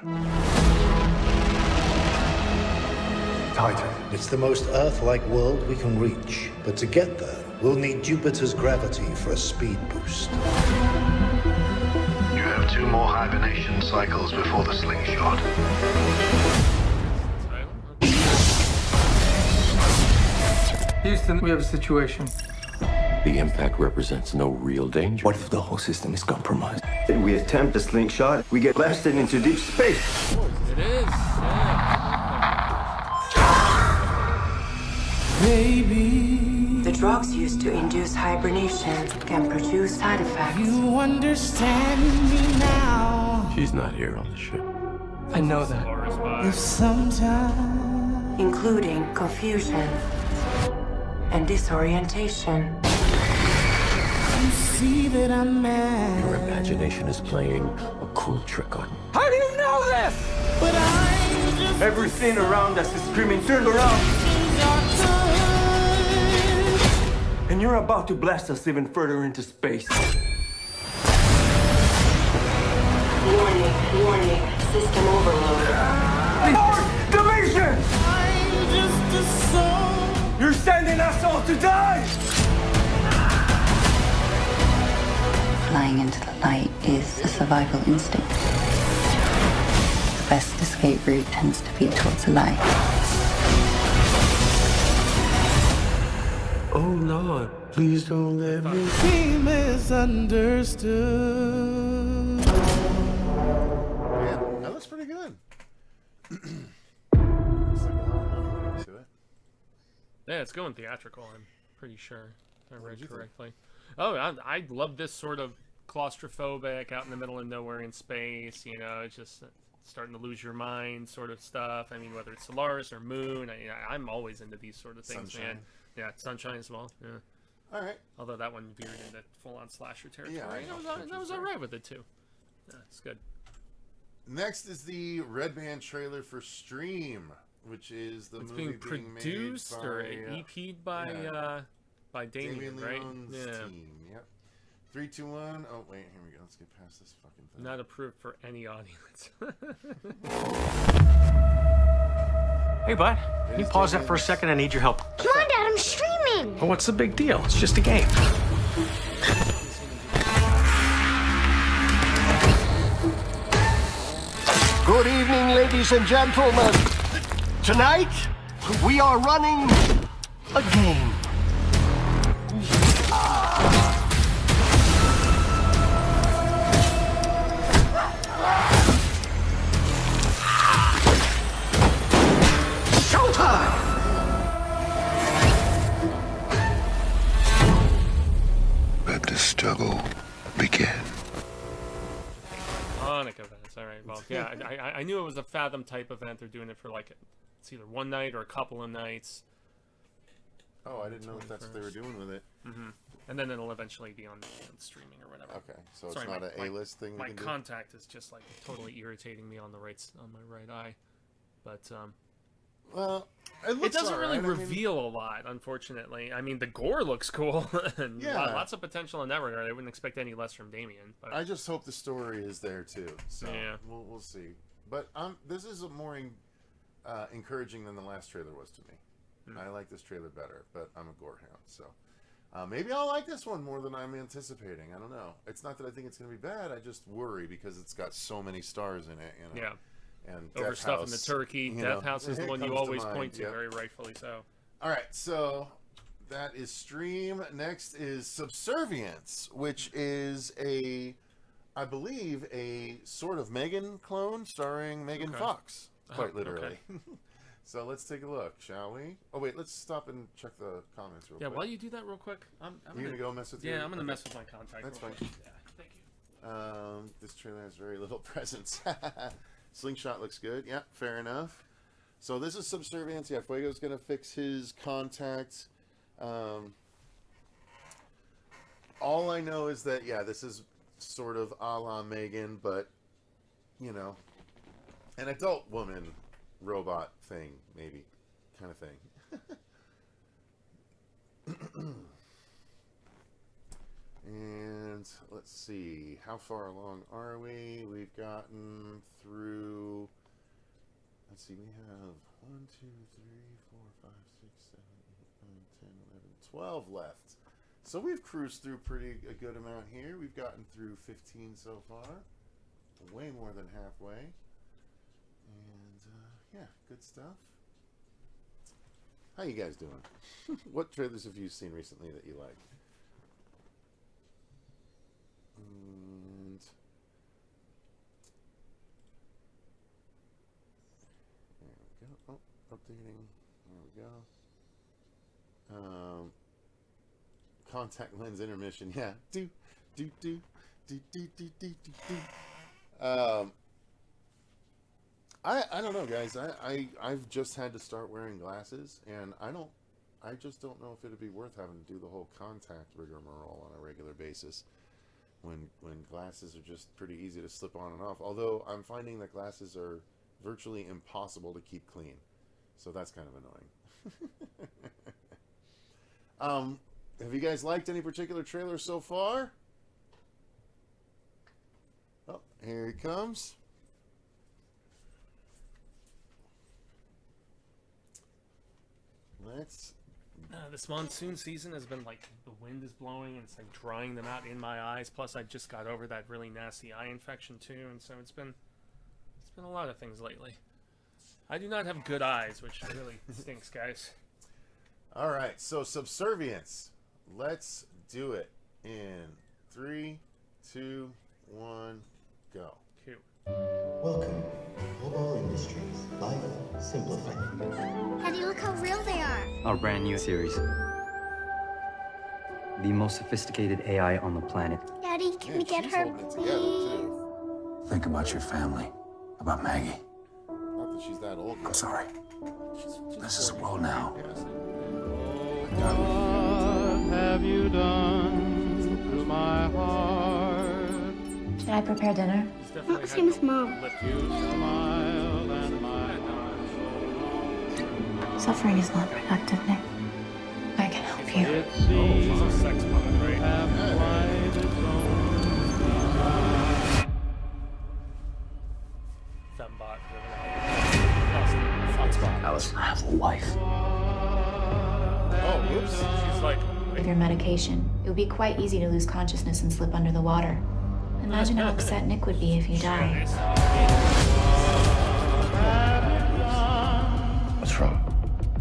Titan. It's the most Earth-like world we can reach. But to get there, we'll need Jupiter's gravity for a speed boost. You have 2 more hibernation cycles before the Slingshot. Houston, we have a situation. The impact represents no real danger. What if the whole system is compromised? If we attempt the Slingshot, we get blasted into deep space. It is. Baby, The drugs used to induce hibernation can produce side effects. you understand me now. She's not here on the ship. I know that. If sometimes Including confusion and disorientation. you see that I'm mad. Your imagination is playing a cruel trick on you. How do you know this? But I'm just Everything around us is screaming, turn around! And you're about to blast us even further into space. Warning, system overload. Division! I'm just a soul. You're sending us all to die! Flying into the light is a survival instinct. The best escape route tends to be towards the light. Oh Lord, please don't let me. Be misunderstood. Yeah, that looks pretty good. Looks like a lot of money into it. Yeah, it's going theatrical. I'm pretty sure. If I read correctly. Oh, I love this sort of claustrophobic, out in the middle of nowhere in space. You know, it's just starting to lose your mind sort of stuff. I mean, whether it's Solaris or Moon, I'm always into these sort of things, Sunshine. man. Yeah, Sunshine as well. Yeah. All right. Although that one veered into full-on slasher territory. Yeah, I I was alright with it too. Yeah, it's good. Next is the Red Band trailer for Stream, which is the It's movie being produced made or by, EP'd by Damien, right? Leone's team. Yep. 3, 2, 1. Oh wait, here we go. Let's get past this fucking thing. Not approved for any audience. Hey, bud. Can you pause that for a second? I need your help. Come on, Dad, I'm streaming. Well, what's the big deal? It's just a game. Good evening, ladies and gentlemen. Tonight, we are running a game. Showtime! Let the struggle begin. Hanukkah events. All right. Well, yeah, I knew it was a Fathom type event. They're doing it for like it's either one night or a couple of nights. Oh, I didn't know that's what they were doing with it. Mm-hmm. And then it'll eventually be on streaming or whatever. Okay, so it's not an A-list thing. My contact is just like totally irritating me on my right eye, but well, it doesn't really reveal a lot, unfortunately. I mean, the gore looks cool, and lots of potential in that regard. I wouldn't expect any less from Damien. But I just hope the story is there too. So yeah, we'll see. But this is more encouraging than the last trailer was to me. I like this trailer better, but I'm a gore hound, so maybe I'll like this one more than I'm anticipating. I don't know. It's not that I think it's going to be bad. I just worry because it's got so many stars in it. You know? Yeah. and overstuffing the turkey. Death House is the one you always point to, very rightfully so. All right, so that is Stream. Next is Subservience, which is I believe, a sort of Megan clone starring Megan Fox, quite literally. Okay. So let's take a look, shall we? Oh, wait, let's stop and check the comments real quick. Yeah, while you do that real quick, I'm going to go mess with I'm going to mess with my contact. That's fine. Yeah, thank you. This trailer has very little presence. Slingshot looks good. Yeah, fair enough. So this is Subservience. Yeah, Fuego's going to fix his contact. All I know is that, yeah, this is sort of a la Megan, but, you know, an adult woman robot thing, maybe, kind of thing. And let's see, how far along are we? We've gotten through, let's see, we have 1, 2, 3, 4, 5, 6, 7, 8, 9, 10, 11, 12 left. So we've cruised through a good amount here. We've gotten through 15 so far, way more than halfway. And yeah, good stuff. How you guys doing? What trailers have you seen recently that you like? And there we go. Oh, updating. There we go. Contact lens intermission. Yeah. Do. I don't know, guys. I've just had to start wearing glasses, and I just don't know if it'd be worth having to do the whole contact rigmarole on a regular basis when glasses are just pretty easy to slip on and off. Although I'm finding that glasses are virtually impossible to keep clean, so that's kind of annoying. Have you guys liked any particular trailer so far? Oh, here he comes. This monsoon season has been like, the wind is blowing and it's like drying them out in my eyes. Plus I just got over that really nasty eye infection too, and so it's been a lot of things lately. I do not have good eyes, which really stinks, guys. All right, so Subservience. Let's do it in 3, 2, 1, go. Cute. Welcome, Mobile Industries. Life simplified. Daddy, look how real they are. Our brand new series. The most sophisticated AI on the planet. Daddy, can we get her, please? Think about your family, about Maggie. Not that she's that old. I'm sorry. This is a world now. What have you done to my heart? Should I prepare dinner? Oh, same as Mom. Suffering is not productive, Nick. I can help you. She's a sex bomb, right? Fembot. Alice, I have a wife. Oh, whoops. She's like... With your medication, it would be quite easy to lose consciousness and slip under the water. Imagine how upset Nick would be if you died. What's wrong?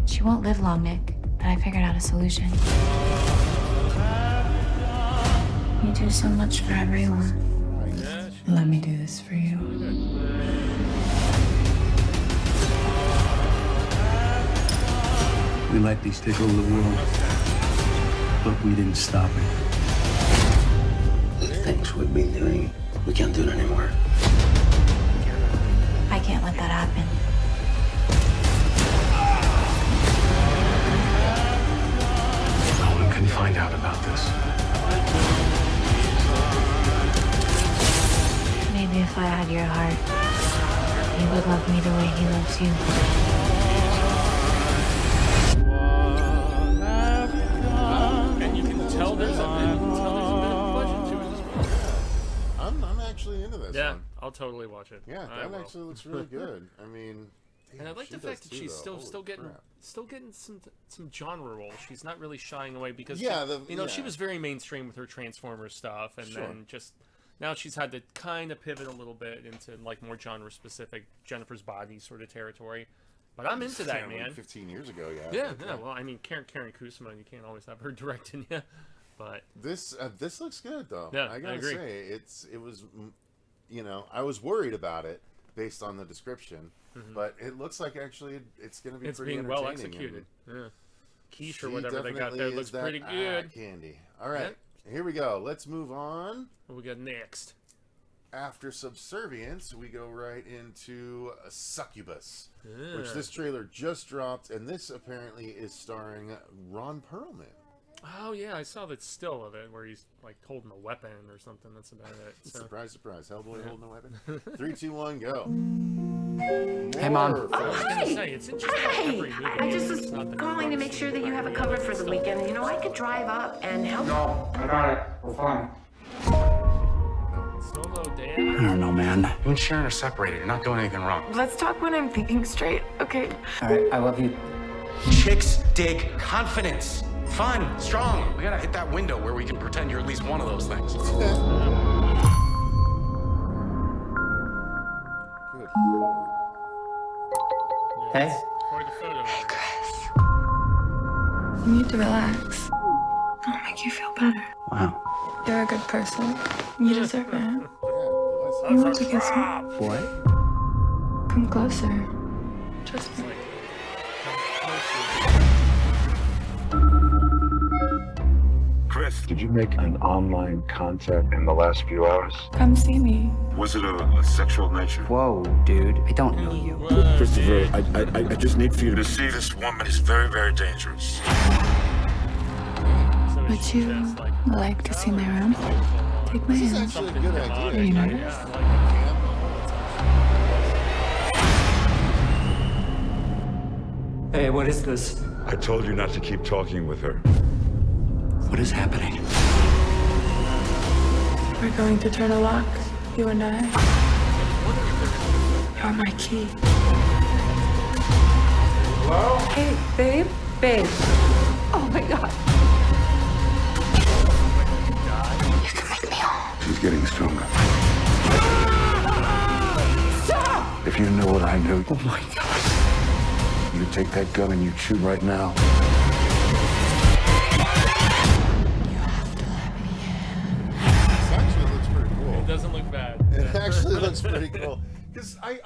She won't live long, Nick, but I figured out a solution. You do so much for everyone. Let me do this for you. We let these take over the world, but we didn't stop it. The things we've been doing, we can't do it anymore. I can't let that happen. No one can find out about this. Maybe if I had your heart, you would love me the way he loves you. And you can tell there's a bit of budget to it as well. I'm actually into this one. I'll totally watch it. Yeah, that actually looks really good. I mean, damn, and I like the fact that she's still getting some genre roles. She's not really shying away because she was very mainstream with her Transformers stuff, and then just now she's had to kind of pivot a little bit into like more genre-specific Jennifer's Body sort of territory. But I'm into that, man. 15 years ago, yeah. Yeah. Well, I mean, Karen Kusama, you can't always have her directing you, but this looks good though. Yeah, I gotta agree. say, it was, I was worried about it based on the description, but it looks like actually it's going to be pretty being well executed. Yeah. Quiche or whatever they got there looks pretty good. Candy. All right, here we go. Let's move on. What we got next? After Subservience, we go right into Succubus, which this trailer just dropped, and this apparently is starring Ron Perlman. Oh yeah, I saw that still of it where he's like holding a weapon or something. That's about it. So. Surprise, surprise! Hellboy holding a weapon. 3, 2, 1, go. Hey, Mom. I was gonna say it's in just about every movie. I just was calling to make sure that you have it covered for the weekend. You know, I could drive up and help. No, I got it. We're fine. Solo I Dan. don't know, man. You and Sharon are separated. You're not doing anything wrong. Let's talk when I'm thinking straight, okay? All right, I love you. Chicks dig confidence. Fun, strong. We gotta hit that window where we can pretend you're at least one of those things. Good lord. Hey. For the photo. You need to relax. It'll make you feel better. Wow. You're a good person. You deserve it. You want to kiss me? What? Come closer. Trust me. Chris, did you make an online contact in the last few hours? Come see me. Was it a sexual nature? Whoa, dude. I don't know you. Kristopher, I just need for you to see this woman is very, very dangerous. Would you like to see my room? Take my This is hand. actually a good idea. Are you nervous? Hey, what is this? I told you not to keep talking with her. What is happening? We're going to turn a lock, you and I. You're my key. Hello? Hey, babe. Oh my god. You can make me whole. She's getting stronger. Stop! If you knew what I knew, Oh my god. you take that gun and you shoot right now. This actually looks pretty cool. It doesn't look bad. It actually looks pretty cool. Because I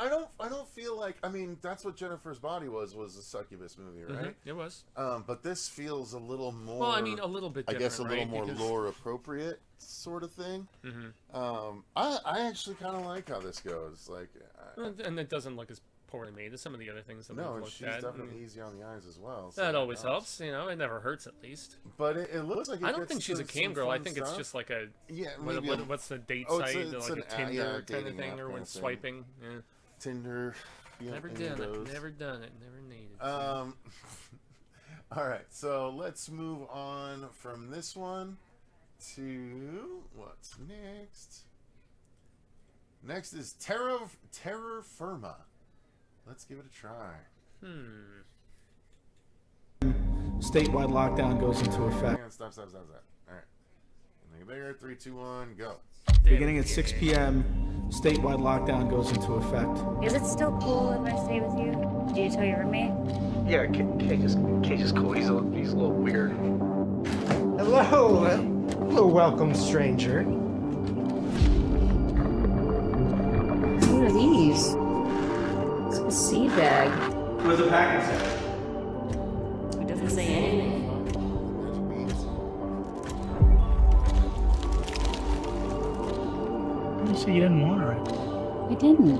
don't feel like, I mean, that's what Jennifer's Body was a Succubus movie, right? It was. But this feels a little more. Well, I mean, a little bit I different, guess a little right? more Because- lore appropriate sort of thing. I actually kind of like how this goes. Like, And it doesn't look as poorly made as some of the other things that no, we've and looked she's at. definitely easy on the eyes as well. So That always helps, you know. It never hurts, at least. But it looks like it I don't gets think she's a to cam some girl. I fun think it's stuff. just like a maybe what's the date it's site, it's like a Tinder kind of dating thing, app or kind when of thing. swiping. Yeah. Tinder. Yeah, Never any of done it. those. Never done it. Never needed. All right, so let's move on from this one to what's next. Next is Terror Firma. Let's give it a try. Statewide lockdown goes into effect. Stop. All right. Make it bigger. 3, 2, 1, go. Beginning at 6 p.m., statewide lockdown goes into effect. Is it still cool if I stay with you? Did you tell your roommate? Yeah, Cage is cool. He's a little weird. Hello. Hello, welcome, stranger. What are these? It's a seed bag. Where's the package at? It doesn't say anything. You said you didn't want her. I didn't.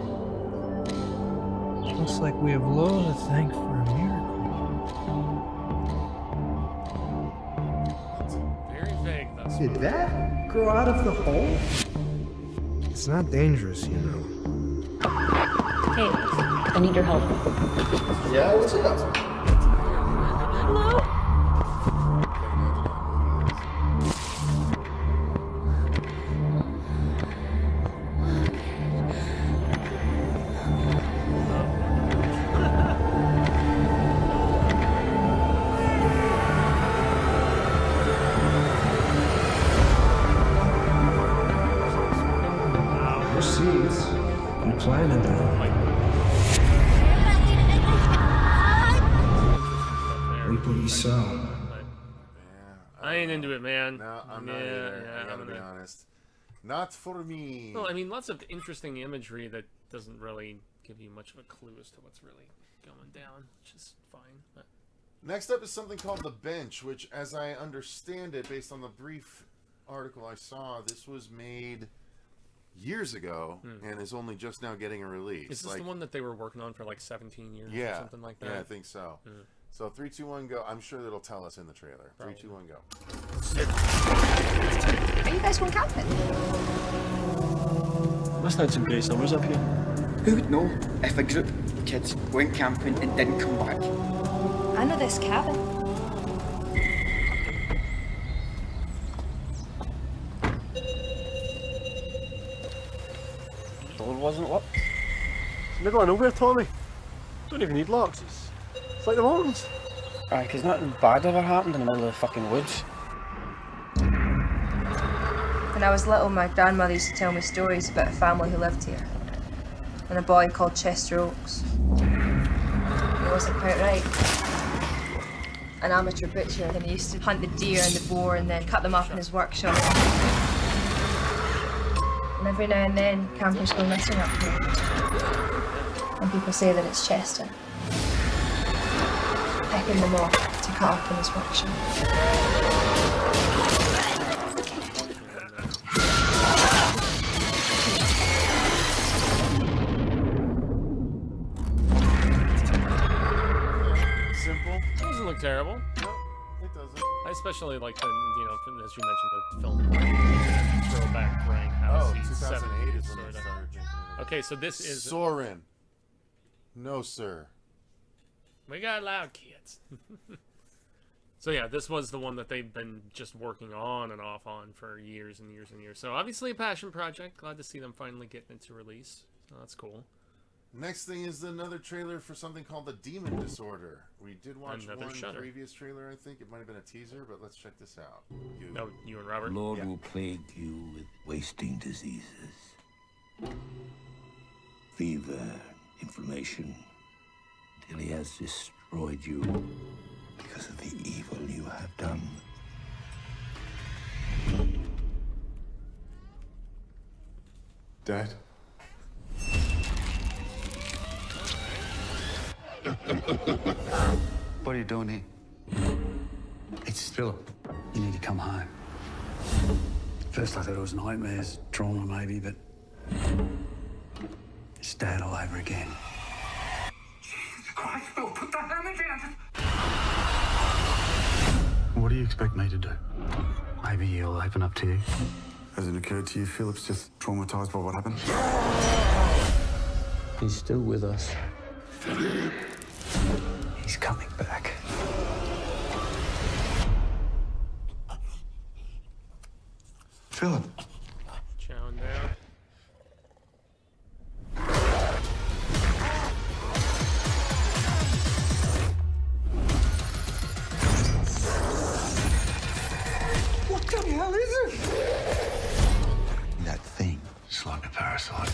Looks like we have Lola to thank for a miracle. Very vague, thus Did that grow out of the hole? It's not dangerous, you know. Hey, I need your help. Yeah, what's it up? Hello? so. I ain't into it, man. No, I'm not either. I gotta be honest. Not for me. Well, I mean, lots of interesting imagery that doesn't really give you much of a clue as to what's really going down, which is fine. But... Next up is something called The Bench, which, as I understand it, based on the brief article I saw, this was made years ago and is only just now getting a release. Is this the one that they were working on for like 17 years or something like that? Yeah, I think so. So 3, 2, 1, go. I'm sure that'll tell us in the trailer. Probably. 3, 2, 1, go. Are you guys going camping? Must have had some great summers up here. Who would know if a group of kids went camping and didn't come back? I know this cabin. Door wasn't locked. It's middle of nowhere, Tommy. Don't even need locks. It's like the mountains. Aye, 'cause nothing bad ever happened in the middle of the fucking woods. When I was little, my grandmother used to tell me stories about a family who lived here. And a boy called Chester Oaks. He wasn't quite right. An amateur butcher, and he used to hunt the deer and the boar and then cut them up in his workshop. And every now and then, campers go missing up here. And people say that it's Chester. Picking them off to cut up in his workshop. Simple. Doesn't look terrible. No, it doesn't. I especially like the, you know, as you mentioned, the film throwback grindhouse. 2008 is when I started drinking. Okay, so this is Soren. No, sir. We got loud kids. So yeah, this was the one that they've been just working on and off on for years and years and years. So obviously a passion project. Glad to see them finally getting it to release. So that's cool. Next thing is another trailer for something called The Demon Disorder. We did watch one previous trailer, I think. It might have been a teaser, but let's check this out. You and Robert? Lord will plague you with wasting diseases. Fever, inflammation, till he has destroyed you because of the evil you have done. Dad? What are you doing here? It's Philip. You need to come home. First I thought it was nightmares, trauma maybe, but it's Dad all over again. Jesus Christ, Phil, put the hammer down! What do you expect me to do? Maybe he'll open up to you. Has it occurred to you Philip's just traumatized by what happened? He's still with us. He's coming back. Philip. Chowing down. What the hell is it? That thing is like a parasite.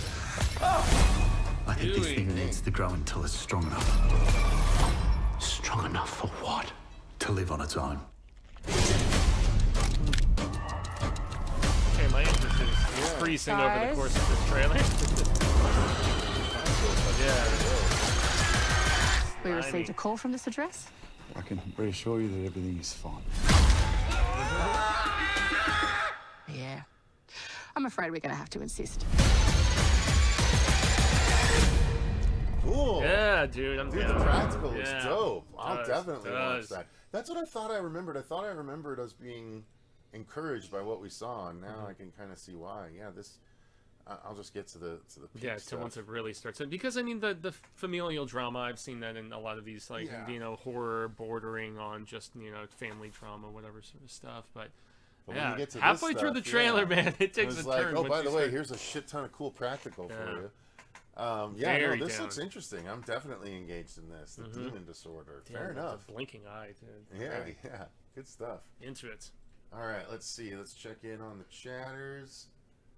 I think this thing needs to grow until it's strong enough. Strong enough for what? To live on its own. Okay, my interest is increasing over the course of this trailer. We received a call from this address. I can reassure you that everything is fine. Yeah. I'm afraid we're going to have to insist. Cool. Yeah, dude, I'm down. The practical Yeah. looks dope. I'll definitely watch does. that. That's what I thought I remembered. I thought I remembered us being encouraged by what we saw, and now I can kind of see why. Yeah, this. I'll just get to the peak stuff. Once it really starts. Because I mean, the familial drama, I've seen that in a lot of these, like you know, horror bordering on just, you know, family drama, whatever sort of stuff. But when you get to halfway this through the stuff, trailer, man, it takes a like, turn. oh, by the way, here's a shit ton of cool practical for you. This looks interesting. I'm definitely engaged in this. The Demon Disorder. Fair enough. The blinking eye, too. Yeah. Good stuff. Into it. All right, let's see. Let's check in on the chatters.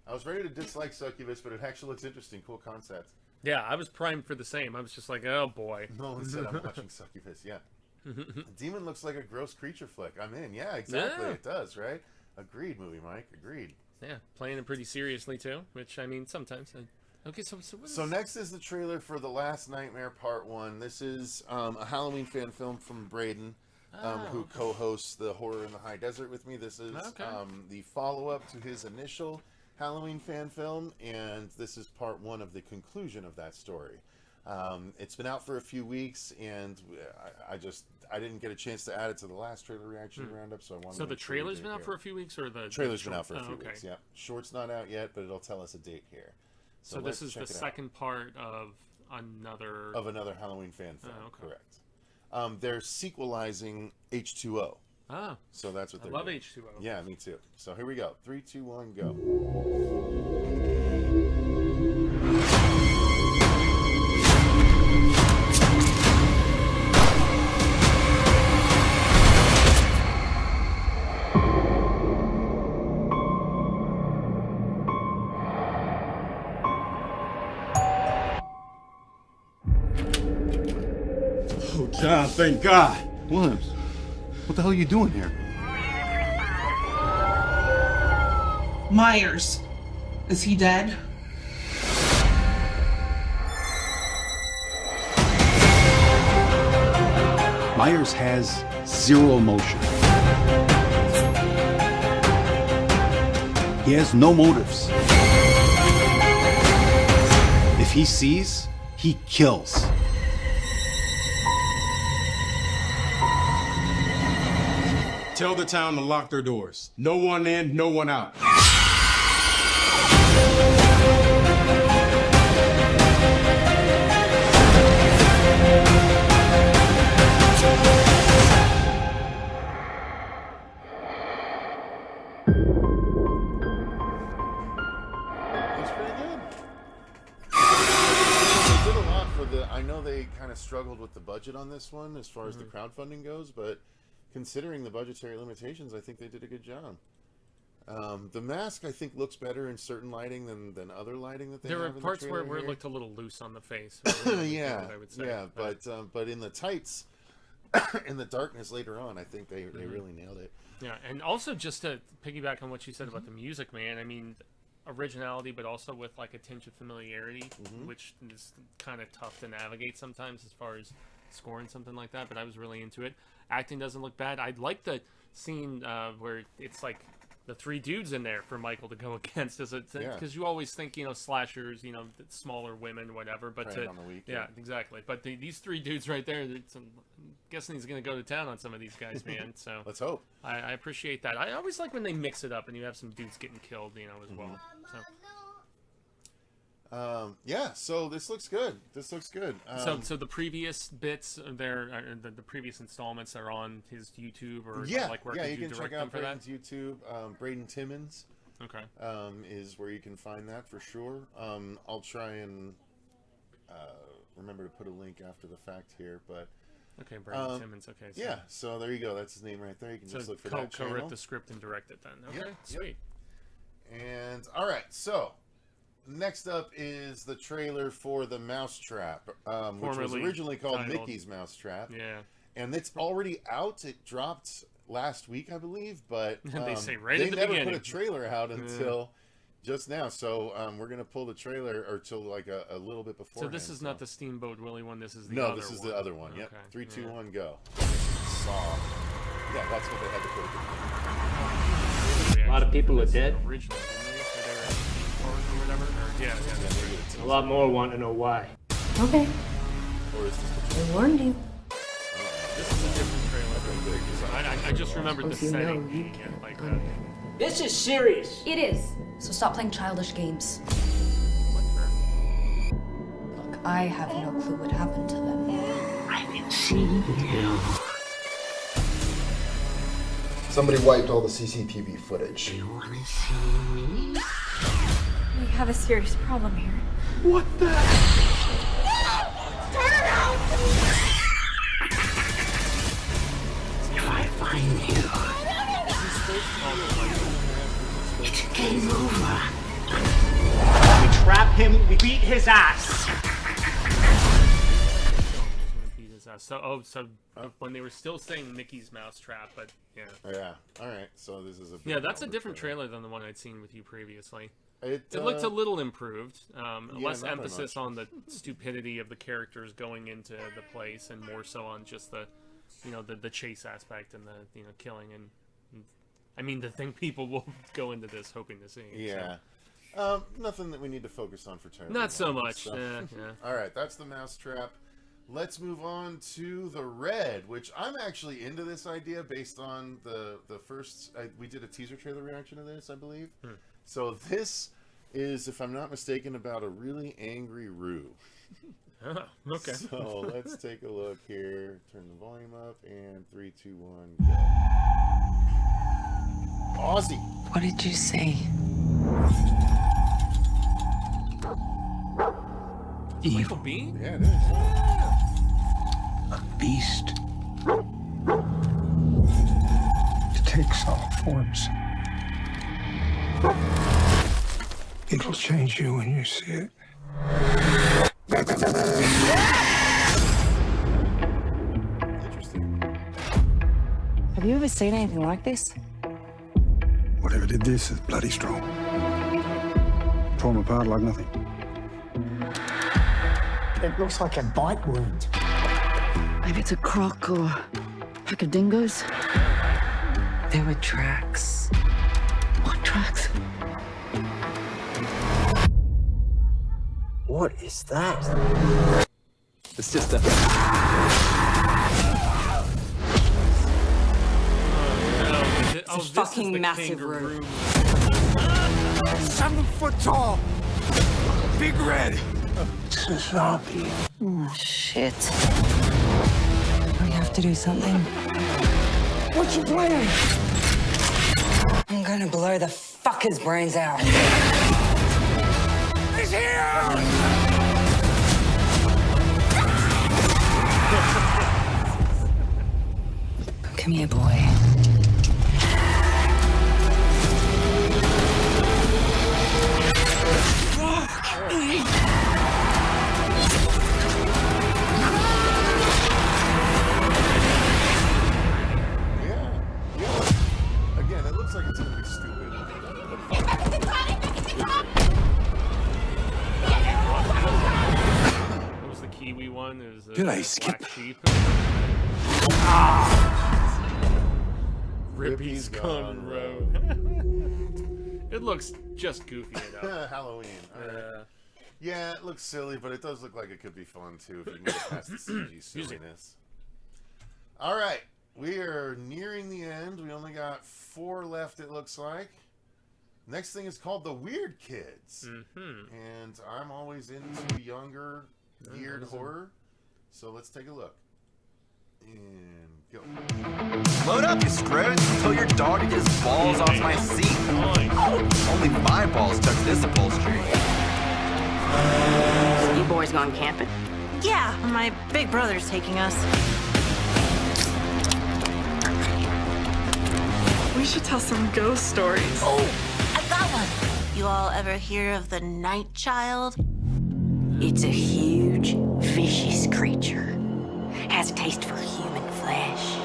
I was ready to dislike Succubus, but it actually looks interesting. Cool concept. Yeah, I was primed for the same. I was just like, oh boy. No one said I'm watching Succubus. Yeah. Demon looks like a gross creature flick. I'm in. Yeah, exactly. Yeah. It does, right? Agreed, movie Mike. Agreed. Yeah, playing it pretty seriously too, which I mean sometimes. Okay, so next is the trailer for The Last Nightmare Part 1. This is a Halloween fan film from Braden, who co-hosts the Horror in the High Desert with me. This is the follow-up to his initial Halloween fan film, and this is part 1 of the conclusion of that story. It's been out for a few weeks, and I didn't get a chance to add it to the last trailer reaction roundup, so I wanted. So the trailer's been out for a few weeks, or the trailer's been out for a few weeks? Yeah, short's not out yet, but it'll tell us a date here. So this is the second part of another Halloween fan film. Correct. They're sequelizing H2O. Oh, so that's what they're doing. H2O. Yeah, me too. So here we go. 3, 2, 1, go. Oh, John, thank God. Williams, what the hell are you doing here? Myers. Is he dead? Myers has zero emotion. He has no motives. If he sees, he kills. Tell the town to lock their doors. No one in, no one out. I know they kind of struggled with the budget on this one as far as the crowdfunding goes, but considering the budgetary limitations, I think they did a good job. The mask, I think, looks better in certain lighting than other lighting that they have. There were parts where it looked a little loose on the face. Yeah, I would say. Yeah, but in the tights, in the darkness later on, I think they really nailed it. Yeah, and also just to piggyback on what you said about the music, man, I mean, originality, but also with like a tinge of familiarity, which is kind of tough to navigate sometimes as far as scoring something like that, but I was really into it. Acting doesn't look bad. I like the scene where it's like the three dudes in there for Michael to go against, because you always think, slashers, smaller women, whatever, but on the week, yeah, exactly. But these three dudes right there, I'm guessing he's going to go to town on some of these guys, man. So let's hope. I appreciate that. I always like when they mix it up and you have some dudes getting killed, as well. So. Yeah, so this looks good. So the previous bits there, the previous installments are on his YouTube, or where you can check out Braden's YouTube. Braden Timmons, is where you can find that for sure. I'll try and remember to put a link after the fact here, but Braden Timmons. Okay, so. Yeah, so there you go. That's his name right there. You can just look for that channel. Co-wrote the script and directed then. Okay, sweet. And all right, so. Next up is the trailer for The Mousetrap, which was originally called Mickey's Mousetrap. Yeah. And it's already out. It dropped last week, I believe, but they say they never put a trailer out until just now. So we're going to pull the trailer or till like a little bit before. So this is not the Steamboat Willie one. This is the other one. No, this is the other one. Yep. Okay. 3, 2, 1, go. Saw. Yeah, that's what they had to put it. A lot of people are dead. Yeah. A lot more want to know why. Okay. Or is this I warned you. This is a different trailer. I just remembered the setting. This is serious. It is. So stop playing childish games. Look, I have no clue what happened to them. I can see you. Somebody wiped all the CCTV footage. You wanna see me? We have a serious problem here. What the? Turn around! If I find you, it's game over. We trap him, we beat his ass. So when they were still saying Mickey's Mousetrap, but yeah. Yeah. All right. So this is a that's a different trailer than the one I'd seen with you previously. It looked a little improved. Less not emphasis on the stupidity of the characters going into the place, and more so on just the chase aspect and the killing and I mean the thing people will go into this hoping to see. Yeah. So. Nothing that we need to focus on for terribly Not so long, much. so. Yeah. All right, that's the Mousetrap. Let's move on to the Red, which I'm actually into this idea based on the first. We did a teaser trailer reaction to this, I believe. So this is, if I'm not mistaken, about a really angry Roo. Oh, okay. So let's take a look here. Turn the volume up, and 3, 2, 1, go. Aussie. What did you say? Evil being? Yeah, it is. A beast. It takes all forms. It'll change you when you see it. Interesting. Have you ever seen anything like this? Whatever did this is bloody strong. Tore him apart like nothing. It looks like a bite wound. Maybe it's a croc or a pack of dingoes. There were tracks. What tracks? What is that? It's just a... It's a fucking massive room. 7 foot tall. Big red. It's a zombie. Oh, shit. We have to do something. What's your plan? I'm gonna blow the fucker's brains out. He's here! Come here, boy. Again, it looks like it's gonna be stupid. What was the Kiwi one? It was G'day, Skip. Black Sheep. Rippy's Gone Rogue. It looks just goofy enough. Halloween. All right. Yeah, it looks silly, but it does look like it could be fun too if you can get past the CG silliness. All right, we are nearing the end. We only got 4 left, it looks like. Next thing is called The Weird Kidz. And I'm always into younger, weird horror. So let's take a look. And go. Load up, you scroats. Tell your dog to get his balls off my seat. Only my balls touch this upholstery. You boys gone camping? Yeah, my big brother's taking us. We should tell some ghost stories. Oh, I got one. You all ever hear of the Night Child? It's a huge, vicious creature. Has a taste for human flesh.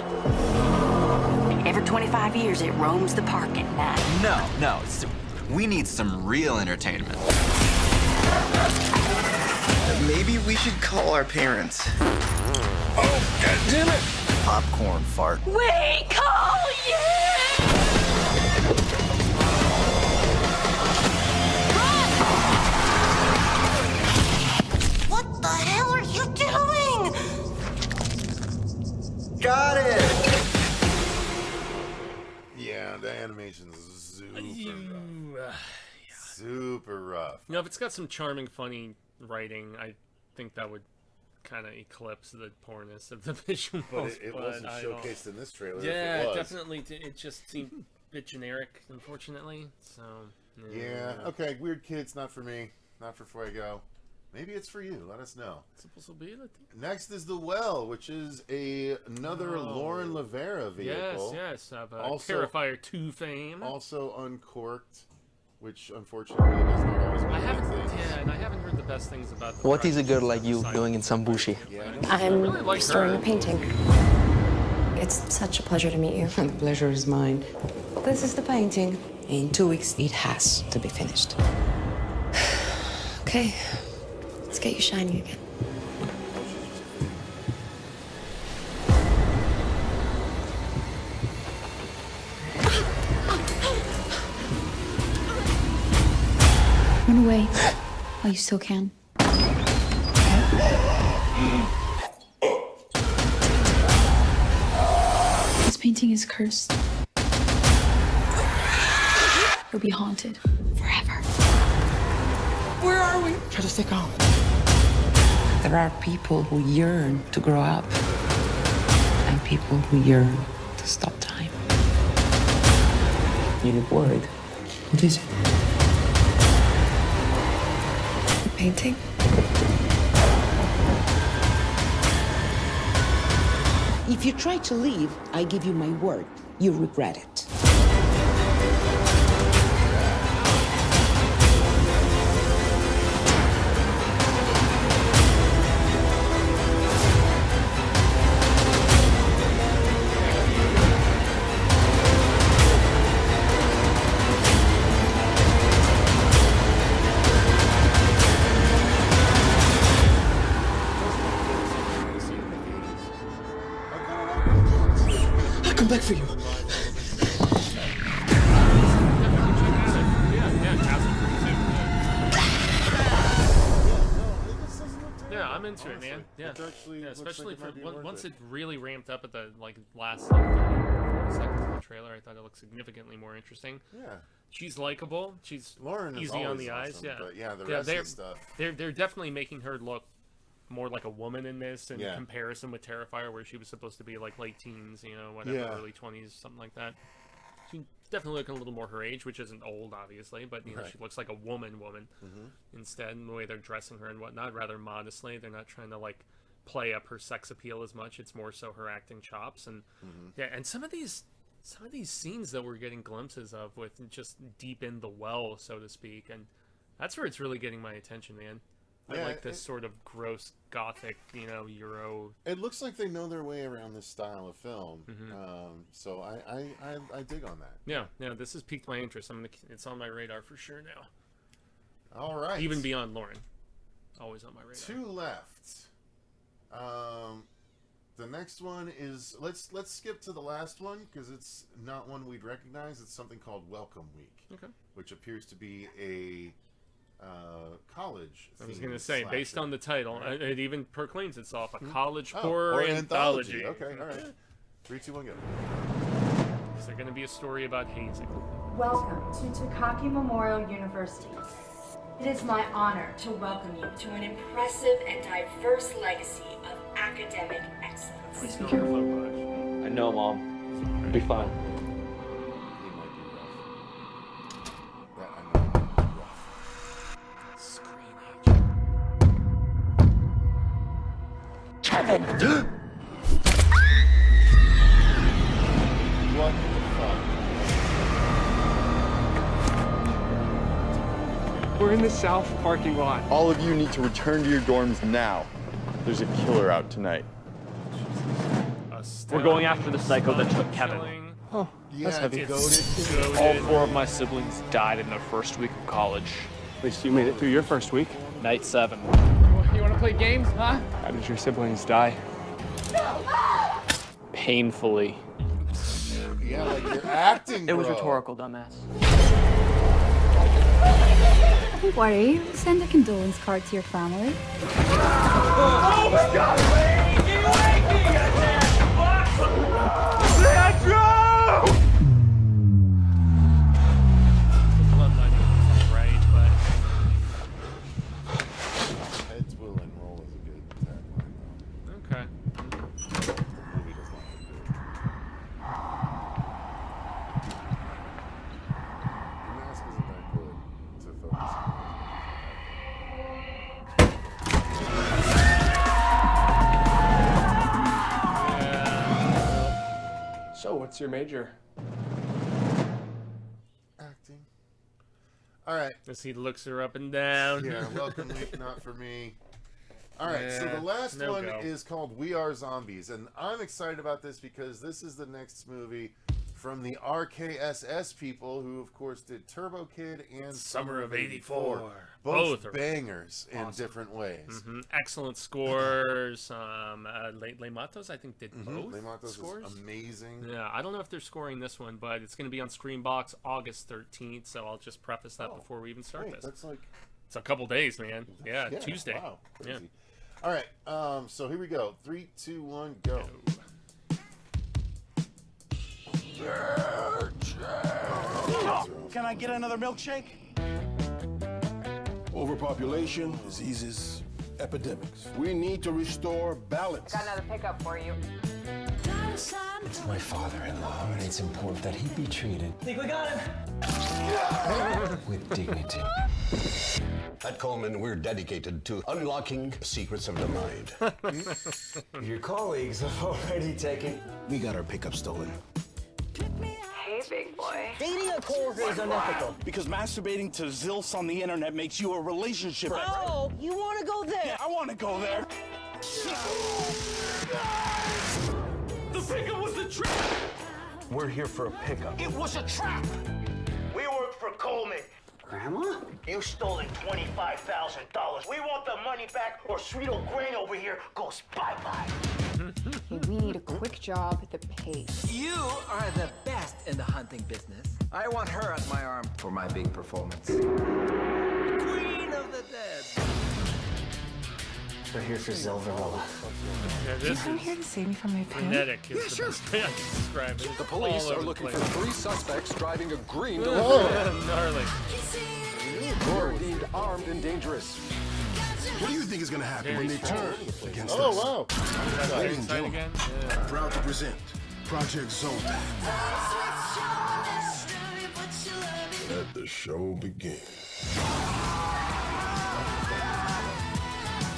Every 25 years, it roams the park at night. No. We need some real entertainment. Maybe we should call our parents. Oh, God damn it! Popcorn fart. We call you! What the hell are you doing? Got it! Yeah, the animation's super rough. You know, if it's got some charming, funny writing, I think that would kind of eclipse the poorness of the visuals. But it wasn't showcased in this trailer. Yeah, if it was. definitely. It just seemed a bit generic, unfortunately. So. Yeah. Okay. Weird Kidz, not for me. Not for Fuego. Maybe it's for you. Let us know. Next is The Well, which is another Lauren Lavera vehicle. Yes. Of Terrifier 2 fame. Also uncorked, which unfortunately does not always mean anything. Yeah, I and I haven't heard the best things about the What is a girl like you doing in Sambushi? I'm really like restoring her. a painting. It's such a pleasure to meet you. The pleasure is mine. This is the painting. In 2 weeks, it has to be finished. Okay, let's get you shining again. Run away while you still can. This painting is cursed. It'll be haunted forever. Where are we? Try to stay calm. There are people who yearn to grow up, and people who yearn to stop time. You look worried. What is it? The painting? If you try to leave, I give you my word, you'll regret it. I'll come back for you. Yeah, I'm into it, man. Yeah, actually especially looks like it might be worth once it. it really ramped up at the last 30 seconds of the trailer. I thought it looked significantly more interesting. Yeah. She's likable. She's Lauren is easy on the always eyes. awesome, Yeah, but yeah, the rest of the stuff. They're definitely making her look more like a woman in this in Yeah. comparison with Terrifier, where she was supposed to be like late teens, you know, whatever, Yeah. early 20s, something like that. She's definitely looking a little more her age, which isn't old, obviously, but you know, Right. she looks like a woman Mhm. instead. And the way they're dressing her and whatnot, rather modestly. They're not trying to like play up her sex appeal as much. It's more so her acting chops. And yeah, and some of these scenes that we're getting glimpses of with just deep in the well, so to speak, and that's where it's really getting my attention, man. I Yeah, like this sort of gross gothic, you know, Euro. It looks like they know their way around this style of film, so I dig on that. Yeah, this has piqued my interest. It's on my radar for sure now. All right, Even beyond Lauren, always on my radar. 2 left. The next one is let's skip to the last one because it's not one we'd recognize. It's something called Welcome Week, which appears to be a college. I was going to say, based on the title, right? it even proclaims itself a college horror or anthology. Okay, all right. 3, 2, 1, go. Is there going to be a story about hazing? Welcome to Takaki Memorial University. It is my honor to welcome you to an impressive and diverse legacy of academic excellence. Please be careful. I know, Mom. It'll be fine. Kevin! What the fuck? We're in the south parking lot. All of you need to return to your dorms now. There's a killer out tonight. We're going after the psycho that took Kevin. Oh, that's heavy. All 4 of my siblings died in their first week of college. At least you made it through your first week. Night 7. You want to play games, huh? How did your siblings die? Painfully. Yeah, like you're acting, It was bro. rhetorical, dumbass. Don't worry, we'll send a condolence card to your family. Oh my God! Get away, you damn fuck! Leandro! Right, but Heads will and roll is a good tagline, though. okay. The movie does not look good. The mask isn't that good to focus on. So, what's your major? Acting. All right. As he looks her up and down. Yeah, welcome week, not for me. All right, so the last one is called We Are Zombies, and I'm excited about this because this is the next movie from the RKSS people who, of course, did Turbo Kid and Summer of '84. Both bangers in different ways. Mm-hmm. Excellent scores. Le Matos, I think, did both Le Matos scores. Is amazing. Yeah, I don't know if they're scoring this one, but it's going to be on Screenbox August 13th, so I'll just preface that before we even start this. That's like... It's a couple days, man. Yeah, Tuesday. Wow, crazy. Yeah. All right, so here we go. 3, 2, 1, go. Can I get another milkshake? Overpopulation, diseases, epidemics. We need to restore balance. Got another pickup for you. It's my father-in-law, and it's important that he be treated Think we got him. with dignity. At Coleman, we're dedicated to unlocking secrets of the mind. Your colleagues have already taken... We got our pickup stolen. Hey, big boy. Dating a coworker is unethical. Because masturbating to Zilfs on the internet makes you a relationship. Oh, you want to go there? Yeah, I want to go there. The pickup was a trap! We're here for a pickup. It was a trap! We work for Coleman. Grandma? You stolen $25,000. We want the money back or Sweet Old Grain over here goes bye-bye. Hey, we need a quick job that pays. You are the best in the hunting business. I want her at my arm for my big performance. Queen of the dead. We're here for Zilverella. Yeah, this Come here to save me from my pain. frenetic is the best way I can describe it. The police are looking for 3 suspects driving a green Gnarly. You're deemed armed and dangerous. What do you think is going to happen when they turn against us? Oh, wow. Ladies and gentlemen, proud to present Project Zone. Let the show begin.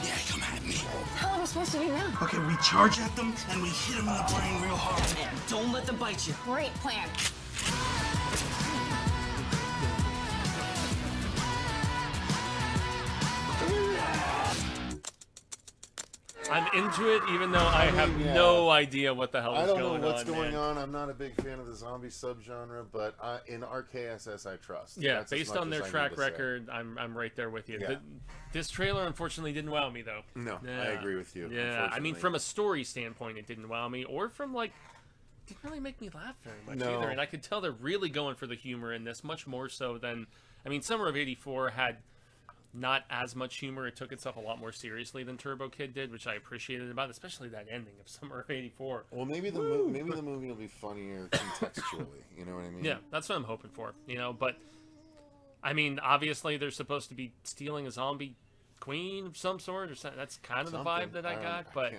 Yeah, come at me. How am I supposed to do now? Okay, we charge at them and we hit them in the brain real hard. And don't let them bite you. Great plan. I'm into it, even though I have no idea what the hell is going on. I don't know what's going man. on. I'm not a big fan of the zombie subgenre, but in RKSS, I trust. Yeah, That's based on their track record, I'm right there with you. Yeah. This trailer, unfortunately, didn't wow me, though. No, Yeah. I agree with you. Yeah, I mean, from a story standpoint, it didn't wow me, or from, like, didn't really make me laugh very much either. And I could tell they're really going for the humor in this, much more so than, I mean, Summer of '84 had not as much humor. It took itself a lot more seriously than Turbo Kid did, which I appreciated about it, especially that ending of Summer of '84. Well, maybe the movie will be funnier contextually. You know what I mean? Yeah, that's what I'm hoping for. You know, but I mean, obviously they're supposed to be stealing a zombie queen of some sort, or something. That's kind of the vibe that I got. But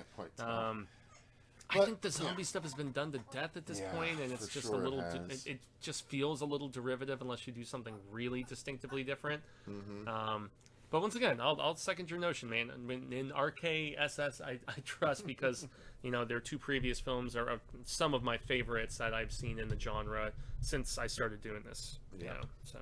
I think the zombie stuff has been done to death at this point, and it's just a little. It just feels a little derivative unless you do something really distinctively different. But once again, I'll second your notion, man. In RKSS, I trust because you know their 2 previous films are some of my favorites that I've seen in the genre since I started doing this. You know, so.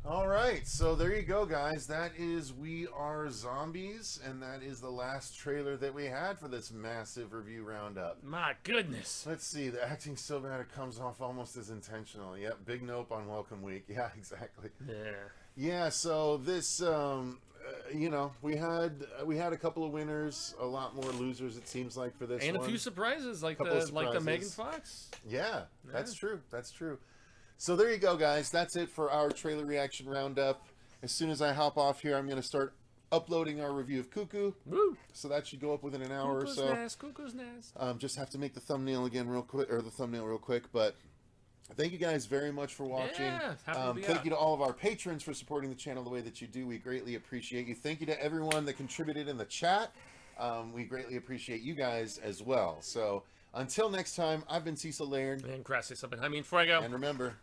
All right, so there you go, guys. That is We Are Zombies, and that is the last trailer that we had for this massive review roundup. My goodness. Let's see. The acting's so bad it comes off almost as intentional. Yep, big nope on Welcome Week. Yeah, exactly. Yeah. Yeah, so this, you know, we had a couple of winners, a lot more losers. It seems like for this and one. a few surprises, like the Megan Fox. Yeah, that's true. That's true. So there you go, guys. That's it for our trailer reaction roundup. As soon as I hop off here, I'm going to start uploading our review of Cuckoo. Woo! So that should go up within an hour or so. Cuckoo's nest. Just have to make the thumbnail again real quick, or the thumbnail real quick, but thank you guys very much for watching. Yeah, thank you to all of our patrons for supporting the channel the way that you do. We greatly appreciate you. Thank you to everyone that contributed in the chat. We greatly appreciate you guys as well. So until next time, I've been Cecil Laird. And Kristopher. I mean, Fuego. And remember,